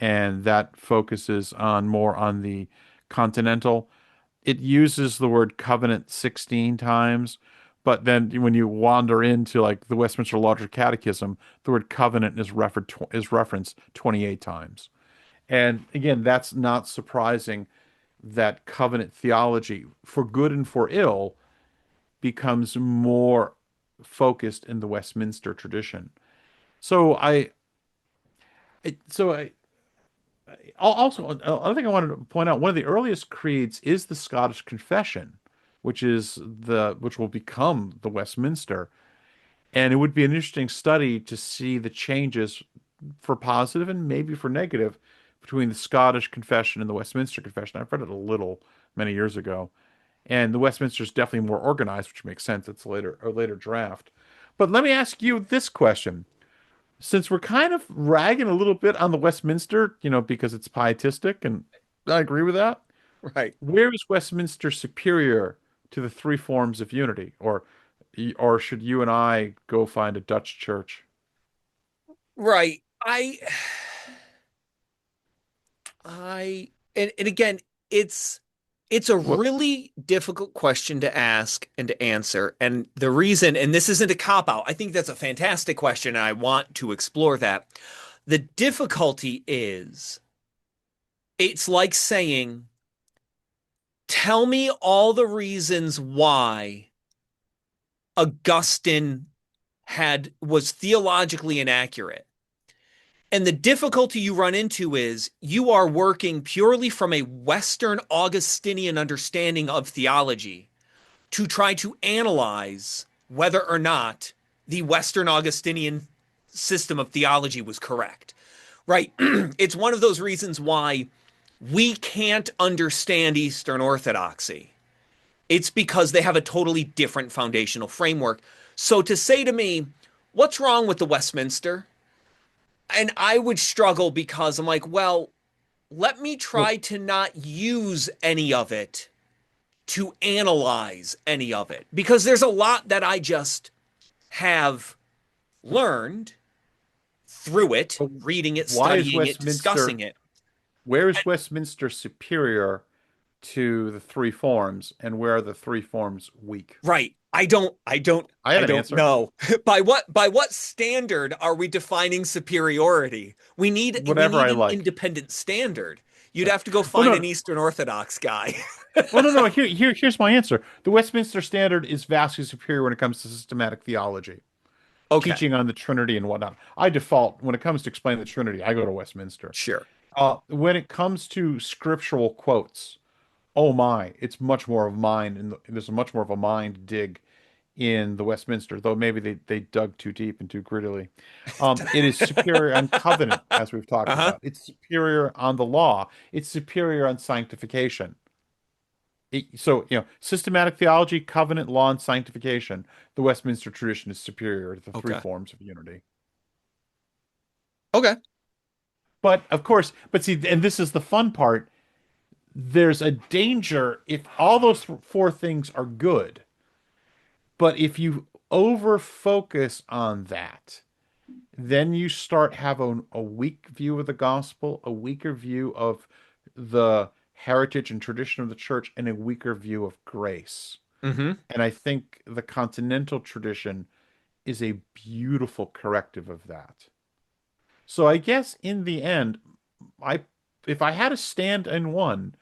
and that focuses on more on the Continental. It uses the word covenant 16 times, but then when you wander into like the Westminster Catechism, the word covenant is referenced 28 times. And again, that's not surprising that covenant theology, for good and for ill, becomes more focused in the Westminster tradition. So so I also another thing I wanted to point out, one of the earliest creeds is the Scottish Confession, which will become the Westminster. And it would be an interesting study to see the changes for positive and maybe for negative between the Scottish Confession and the Westminster Confession. I've read it a little many years ago. And the Westminster is definitely more organized, which makes sense. It's a later draft. But let me ask you this question. Since we're kind of ragging a little bit on the Westminster, because it's pietistic, and I agree with that, right. where is Westminster superior to the three forms of unity? Or should you and I go find a Dutch church? Right. And again, it's it's a What really difficult question to ask and to answer. And the reason, and this isn't a cop out, I think that's a fantastic question, and I want to explore that. The difficulty is it's like saying, tell me all the reasons why Augustine was theologically inaccurate. And the difficulty you run into is you are working purely from a Western Augustinian understanding of theology to try to analyze whether or not the Western Augustinian system of theology was correct. Right? It's one of those reasons why we can't understand Eastern Orthodoxy. It's because they have a totally different foundational framework. So to say to me, what's wrong with the Westminster? And I would struggle because I'm like, well, let me well, try to not use any of it to analyze any of it because there's a lot that I just have learned through it, reading it, why is studying it, discussing Westminster, it. where is Westminster superior to the three forms, and where are the three forms weak? Right. I have I an don't answer. know. By what standard are we defining superiority? We Whatever need I an like. independent standard. You'd Yeah. have to go Well, find no, an Eastern Orthodox guy. well, no, no. Here's my answer. The Westminster Standard is vastly superior when it comes to systematic theology, Okay, teaching on the Trinity and whatnot. I default when it comes to explaining the Trinity. I go to Westminster. sure. When it comes to scriptural quotes, oh my, it's much more of mine, and there's much more of a mind dig in the Westminster, though maybe they dug too deep and too grittily. It is superior on covenant, as we've talked Uh-huh. about. It's superior on the law. It's superior on sanctification. So, systematic theology, covenant, law, and sanctification. The Westminster tradition is superior to the three Okay. forms of unity. Okay. But of course, but see, and this is the fun part. There's a danger if all those four things are good, but if you over focus on that, then you start having a weak view of the gospel, a weaker view of the heritage and tradition of the church, and a weaker view of grace. Mm-hmm. And I think the Continental tradition is a beautiful corrective of that. So I guess in the end, I if I had to stand in one,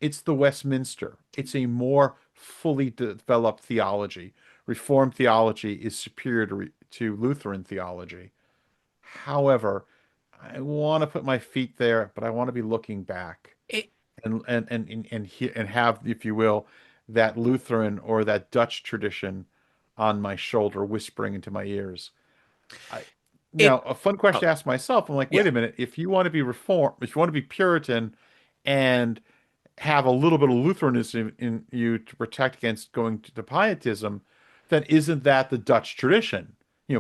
it's the Westminster. It's a more fully developed theology. Reformed theology is superior to Lutheran theology. However, I want to put my feet there, but I want to be looking back It, and have, if you will, that Lutheran or that Dutch tradition on my shoulder, whispering into my ears. I Now, it, a fun question oh, to ask myself. I'm like, yeah. wait a minute. If you want to be reformed, if you want to be Puritan, and have a little bit of Lutheranism in you to protect against going to pietism, then isn't that the Dutch tradition?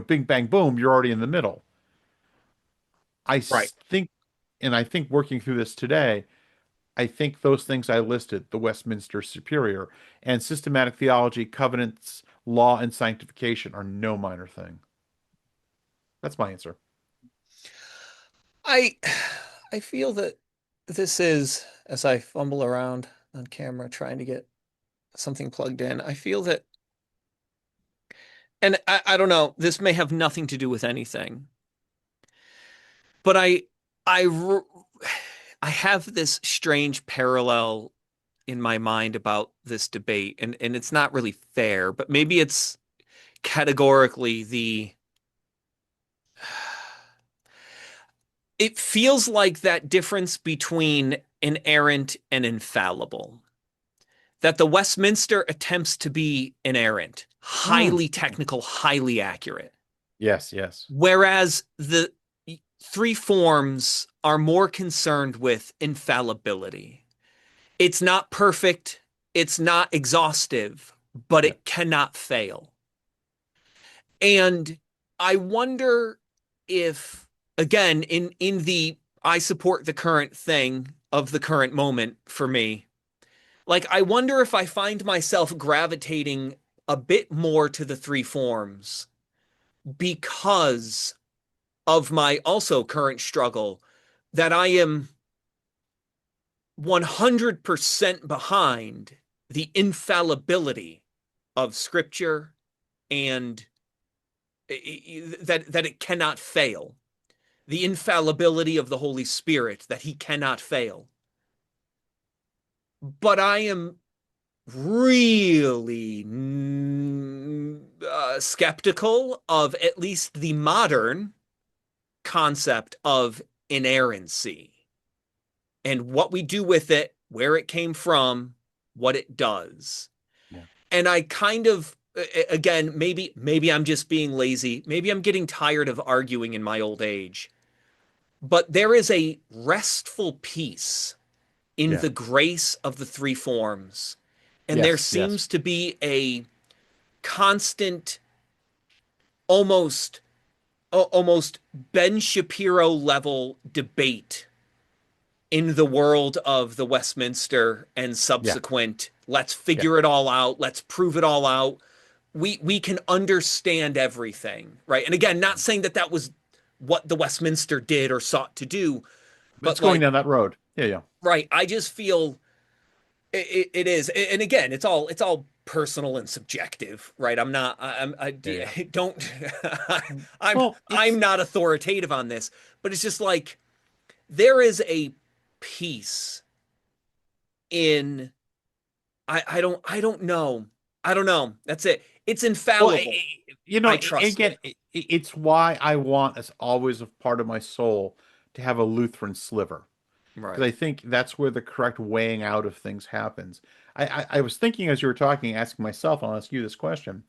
Bing, bang, boom, you're already in the middle. I Right. think, and I think working through this today, I think those things I listed, the Westminster Superior and systematic theology, covenants, law, and sanctification are no minor thing. That's my answer. I I feel that this is, as I fumble around on camera trying to get something plugged in, I feel that, and I don't know, this may have nothing to do with anything, but I I have this strange parallel in my mind about this debate, and it's not really fair, but maybe it's categorically the it feels like that difference between inerrant and infallible. That the Westminster attempts to be inerrant, Mm. highly technical, highly accurate, Yes, yes. whereas the three forms are more concerned with infallibility. It's not perfect, it's not exhaustive, but Yeah, it cannot fail. And I wonder if, again, in the I support the current thing of the current moment for me, like I wonder if I find myself gravitating a bit more to the three forms because of my also current struggle that I am 100% behind the infallibility of scripture and that it cannot fail, the infallibility of the Holy Spirit, that he cannot fail. But I am really skeptical of at least the modern concept of inerrancy and what we do with it, where it came from, what it does. yeah. And I kind of, again, maybe I'm just being lazy. Maybe I'm getting tired of arguing in my old age. But there is a restful peace in Yeah. the grace of the three forms. And there Yes, yes. seems to be a constant, almost almost Ben Shapiro level debate in the world of the Westminster and Yeah, subsequent let's yeah. figure it all out, let's prove it all out. We can understand everything, right? And again, not saying that that was what the Westminster did or sought to do, It's but going like, down that road. Yeah, yeah. right, I just feel it is, and again, it's all personal and subjective, right? I'm not, Yeah, yeah. don't, I'm Well, I'm it's not authoritative on this, but it's just like there is a peace in I don't know, I don't know. That's it. It's well, infallible. I trust again, it. it's why I want, as always, a part of my soul, to have a Lutheran sliver, because Right. I think that's where the correct weighing out of things happens. I was thinking as you were talking, asking myself, and I'll ask you this question.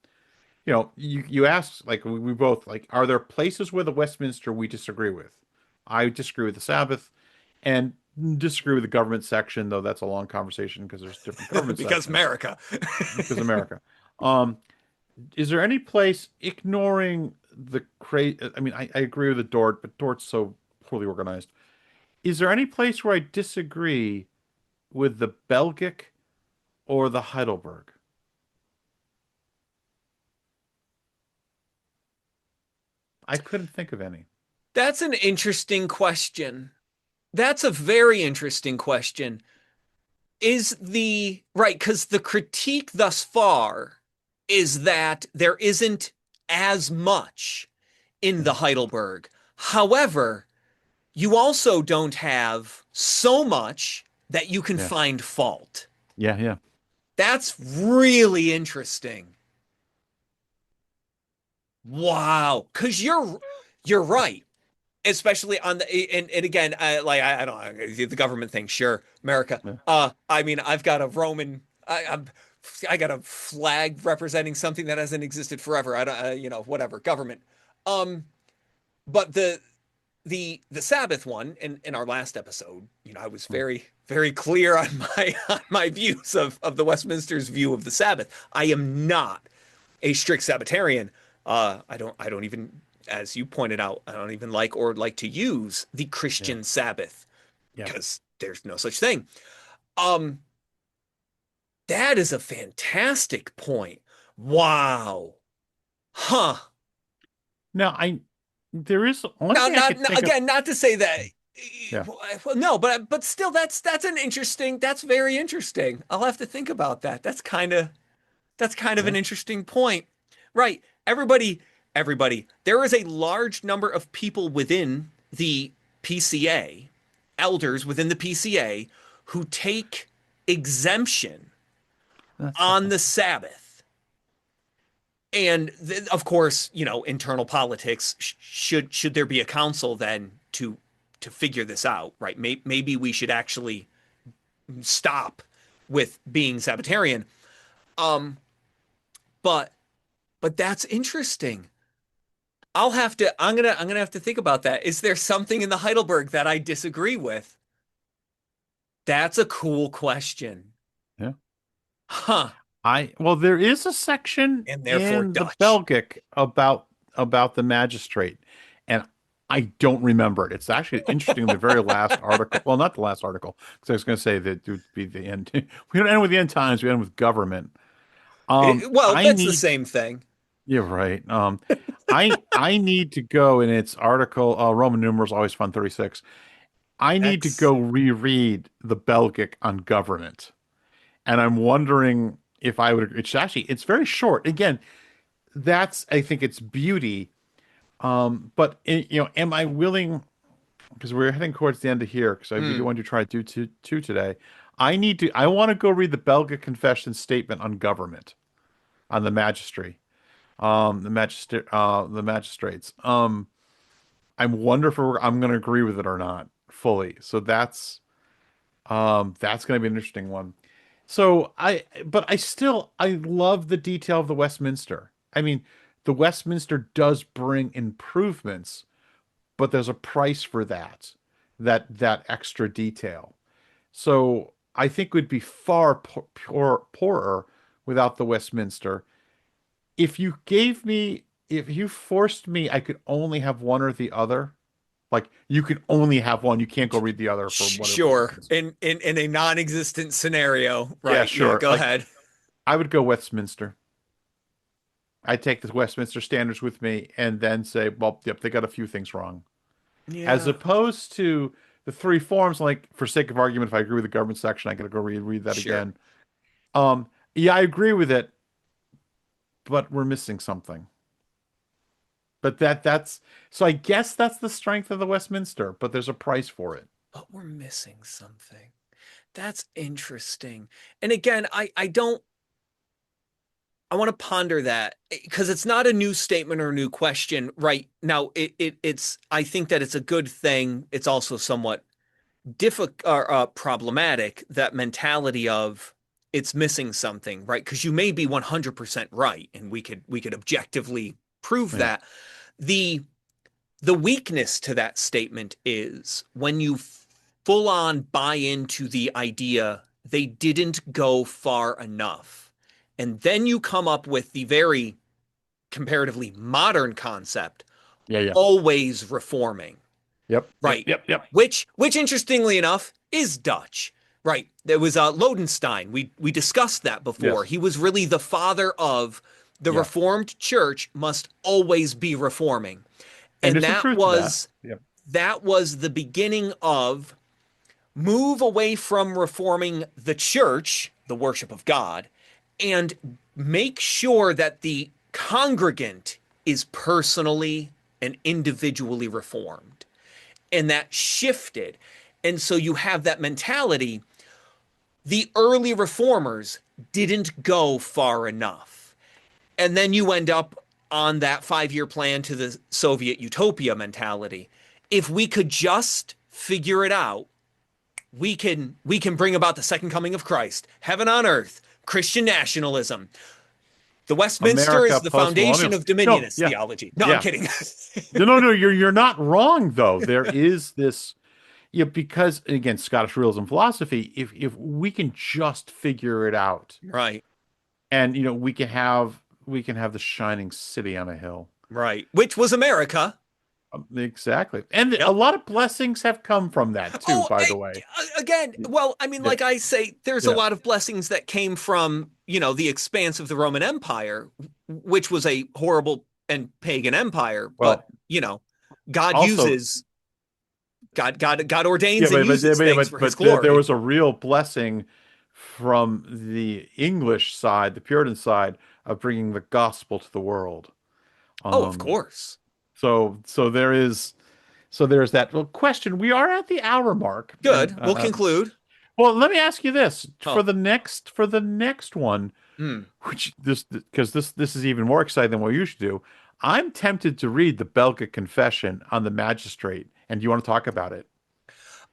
you asked, like, we both, like, are there places where the Westminster we disagree with? I disagree with the Sabbath and disagree with the government section, though that's a long conversation because there's different government because sections America. because America. Um, is there any place ignoring the I mean, I agree with the Dort, but Dort's so poorly organized. Is there any place where I disagree with the Belgic or the Heidelberg? I couldn't think of any. That's an interesting question. That's a very interesting question. Is the right, because the critique thus far is that there isn't as much in Yeah. the Heidelberg. However, you also don't have so much that you can Yeah. find fault. Yeah. Yeah. That's really interesting. Wow, because you're right, especially on the and again, I don't know, the government thing, sure, America. Yeah. I mean, I've got a Roman, I got a flag representing something that hasn't existed forever. I don't, whatever, government. Um, but the Sabbath one in our last episode, I was Mm. very clear on my on my views of the Westminster's view of the Sabbath. I am not a strict Sabbatarian. I don't even, as you pointed out, I don't even like to use the Yeah. Christian Sabbath Yeah. because there's no such thing. Um, that is a fantastic point. Wow. Huh. Now, there is one Now, thing I could think of. again, not to say that. Yeah. Well, no, but still, that's an interesting. That's very interesting. I'll have to think about that. That's kind of Yeah. an interesting point. Right. Everybody, there is a large number of people within the PCA, elders within the PCA, who take exemption That's on something. the Sabbath. And of course, internal politics, should there be a council then to figure this out, right? Maybe we should actually stop with being Sabbatarian. Um, but that's interesting. I'm gonna have to think about that. Is there something in the Heidelberg that I disagree with? That's a cool question. Yeah. Huh. Well, there is a section And therefore in the Dutch. Belgic about the magistrate, and I don't remember it. It's actually interesting. The very last article. Well, not the last article, because I was going to say that it would be the end. We don't end with the end times. We end with government. Well, I that's the need. same thing. You're right. I need to go in its article. Roman numerals always fun. 36. I need to That's go reread the Belgic on government. And I'm wondering if I would. It's very short. Again, that's I think its beauty. But am I willing? Because we're heading towards the end of here. Because we do mm, want to try to do two today. I want to go read the Belgic Confession statement on government, on the magistracy, the magistrates. I wonder if I'm going to agree with it or not fully. So that's going to be an interesting one. But I love the detail of the Westminster. I mean, the Westminster does bring improvements, but there's a price for that extra detail. So I think it would be far poorer without the Westminster. If you forced me, I could only have one or the other. Like you could only have one. You can't go read the other for whatever sure. reasons. In a non-existent scenario, Yeah, right? Yeah, sure. go Like ahead. I would go Westminster. I'd take the Westminster Standards with me and then say, well, yep, they got a few things wrong. As Yeah, opposed to the three forms, like for sake of argument, if I agree with the government section, I gotta go read that sure. again. Yeah, I agree with it, but we're missing something. But that's so I guess that's the strength of the Westminster, but there's a price for it. But we're missing something. That's interesting. And again, I don't I want to ponder that because it's not a new statement or a new question right now. It's I think that it's a good thing. It's also somewhat difficult or problematic, that mentality of it's missing something, right? Because you may be 100% right, and we could objectively prove Yeah. that. The the weakness to that statement is when you full on buy into the idea they didn't go far enough. And then you come up with the very comparatively modern concept, Yeah. Yeah. always reforming, Yep. Yep. right? Yep. Yep. Which interestingly enough is Dutch, right? There was Lodenstein. We discussed that before. Yes. He was really the father of the Yeah. Reformed Church must always be reforming. And And there's some truth to that. Yep. that was the beginning of move away from reforming the church, the worship of God, and make sure that the congregant is personally and individually reformed. And that shifted. And so you have that mentality. The early reformers didn't go far enough. And then you end up on that 5-year plan to the Soviet utopia mentality. If we could just figure it out, we can bring about the second coming of Christ, heaven on earth, Christian nationalism. The Westminster is America the foundation post-millennial. of No. dominionist Yeah. theology. No, I'm Yeah. kidding. No. You're not wrong though. There is this. Yeah, because again, Scottish realism philosophy, if we can just figure it out, Right, and we can have the shining city on a hill. right. Which was America. Exactly. And a Yep. lot of blessings have come from that too, Oh, by the way. again, well, I mean, Yeah. like I say, there's a Yeah. lot of blessings that came from, the expanse of the Roman Empire, which was a horrible and pagan empire. But, Well, God also, uses, God yeah, ordains and uses things for his there glory. was a real blessing from the English side, the Puritan side, of bringing the gospel to the world. Oh, of Um, course. so there's that. Well, question. We are at the hour mark, and Good. We'll conclude. well, let me ask you this Oh, for the next one, hmm. which this is even more exciting than what we usually do. I'm tempted to read the Belgic Confession on the magistrate, and do you want to talk about it,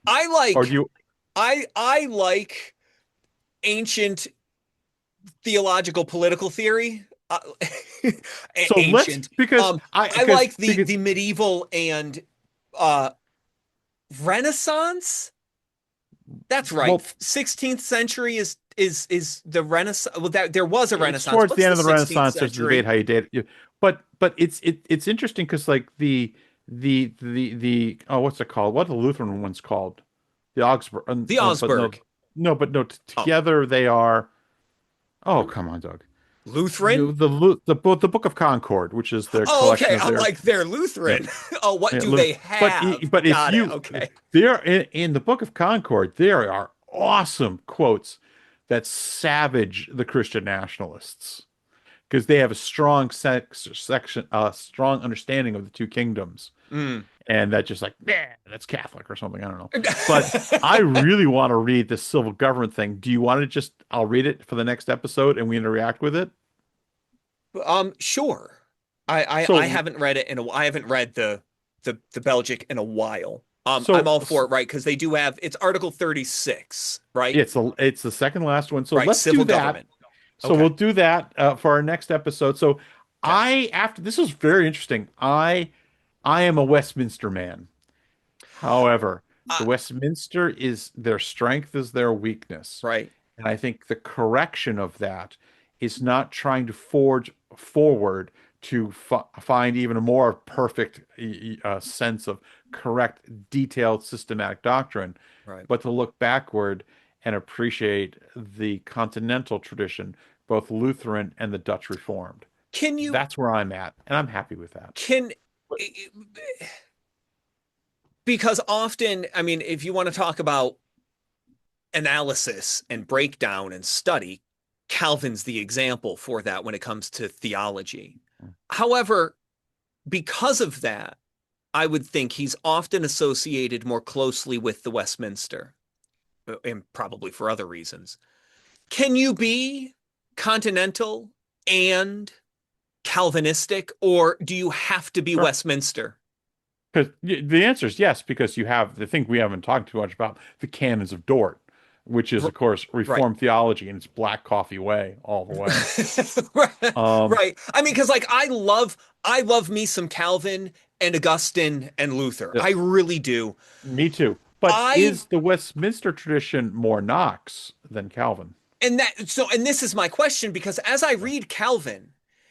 I or do like you? I like ancient theological political theory. So let's Ancient. because I like because the medieval and uh Renaissance. That's right. well, 16th century is the Renaissance. Well, there was a it's Renaissance. towards the What's end the of the 16th Renaissance. There's a debate century? how you date it, but it's interesting because like the oh, what's it called? What the Lutheran one's called? The Augsburg. The But no, Augsburg. no. Oh, Together they are. Oh, come on, Doug. Lutheran? The Book of Concord, which is their Oh, collection okay. of I'm their like, they're yeah, Lutheran. Oh, what yeah, do they have? but if Got it. you Okay. there in the Book of Concord, there are awesome quotes that savage the Christian nationalists because they have a strong understanding of the two kingdoms, Mm. and that just like, yeah, that's Catholic or something. I don't know. But I really want to read this civil government thing. Do you want to just, I'll read it for the next episode and we interact with it? Sure. I So, haven't read it I haven't read the Belgic in a while. I'm so, all for it, right? Because they do have it's Article 36, right? it's the second last one. So Right, let's do civil that. government. So Okay. we'll do that for our next episode. So Okay. after this is very interesting. I am a Westminster man. However, Uh, the Westminster is their strength is their weakness. right. And I think the correction of that is not trying to forge forward to find even a more perfect sense of correct, detailed, systematic doctrine, Right. but to look backward and appreciate the Continental tradition, both Lutheran and the Dutch Reformed. Can you That's where I'm at, and I'm happy with that. can because often, I mean, if you want to talk about analysis and breakdown and study, Calvin's the example for that when it comes to theology. However, because of that, I would think he's often associated more closely with the Westminster, and probably for other reasons. Can you be continental and Calvinistic, or do you have to be Sure. Westminster? Because the answer is yes, because you have the thing we haven't talked too much about, the Canons of Dort, which is, R- of course, right. Reformed theology in its black coffee way, all the way. Um, Right. I mean, because like I love me some Calvin and Augustine and Luther. yeah, I really do. me too. But I is the Westminster tradition more Knox than Calvin? and this is my question because as I read Calvin,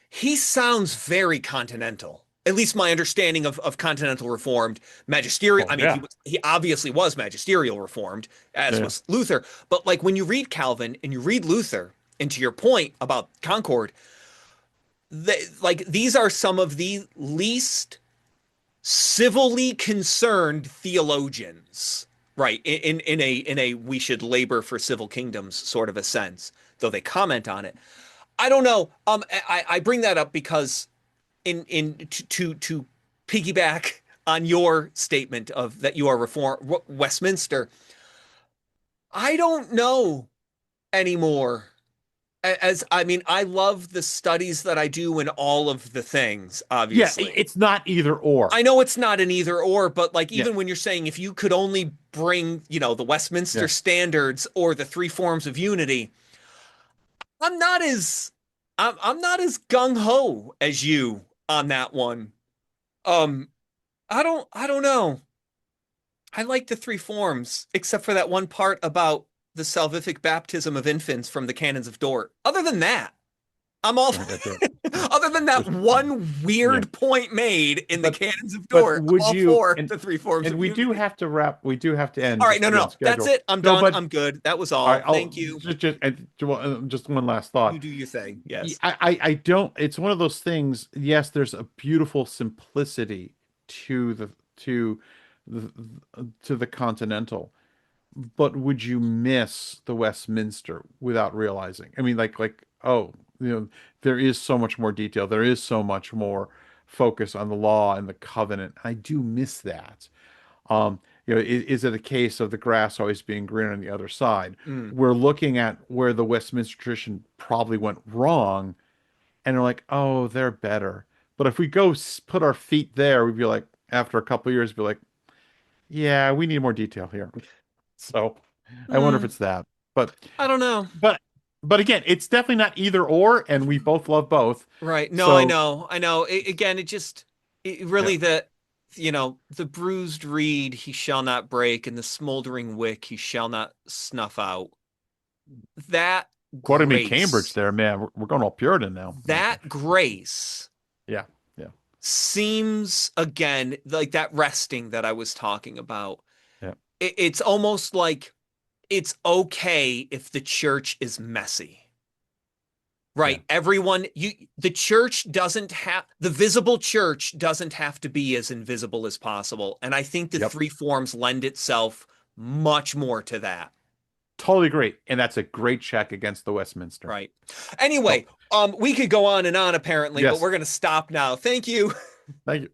he sounds very continental. At least my understanding of continental reformed magisterial. Oh I mean, yeah, he obviously was magisterial reformed, as yeah, was Luther. But like when you read Calvin and you read Luther, and to your point about Concord, like these are some of the least civilly concerned theologians, right? In a we should labor for civil kingdoms sort of a sense, though they comment on it. I don't know. I bring that up because in to piggyback on your statement of that you are reform Westminster. I don't know anymore. As I mean, I love the studies that I do and all of the things, yeah. obviously. It's not either or. I know it's not an either or, but like Yeah, even when you're saying if you could only bring, the Westminster yeah. Standards or the three forms of unity, I'm not as I'm not as gung ho as you on that one. Um, I don't know. I like the three forms, except for that one part about the salvific baptism of infants from the Canons of Dort. Other than that, I'm all That's it. Yeah. other than that Just one yeah. weird point made in the But Canons of but Dort, I'm would all you for the three forms and of we do unity. have to wrap. We do have to end All right, just no, to no, be on no. That's schedule. it. I'm No, done. but I'm good. That was all all. right. I'll Thank you. just one last thought. You do your thing. Yes. I don't. It's one of those things. Yes, there's a beautiful simplicity to the to the Continental, but would you miss the Westminster without realizing? I mean, oh, there is so much more detail. There is so much more focus on the law and the covenant. I do miss that. Is it a case of the grass always being greener on the other side? Mm. We're looking at where the Westminster tradition probably went wrong, and we're like, oh, they're better. But if we go put our feet there, we'd be like, after a couple of years, be like, yeah, we need more detail here. So I wonder if Mm. it's that. But I don't know. but but again, it's definitely not either or, and we both love both. Right. No, I So know. I know. Again, it yeah, really the bruised reed he shall not break, and the smoldering wick he shall not snuff out. That quoting me Cambridge grace, there, man. We're going all Puritan now. Okay. that grace Yeah, yeah, seems again like that resting that I was talking about. yeah, It's almost like it's okay if the church is messy. yeah, Right. The church doesn't have, the visible church doesn't have to be as invisible as possible. And I think the yep. three forms lend itself much more to that. Totally agree. And that's a great check against the Westminster. Right. So Anyway, we could go on and on apparently, but yes, we're going to stop now. Thank you. thank you.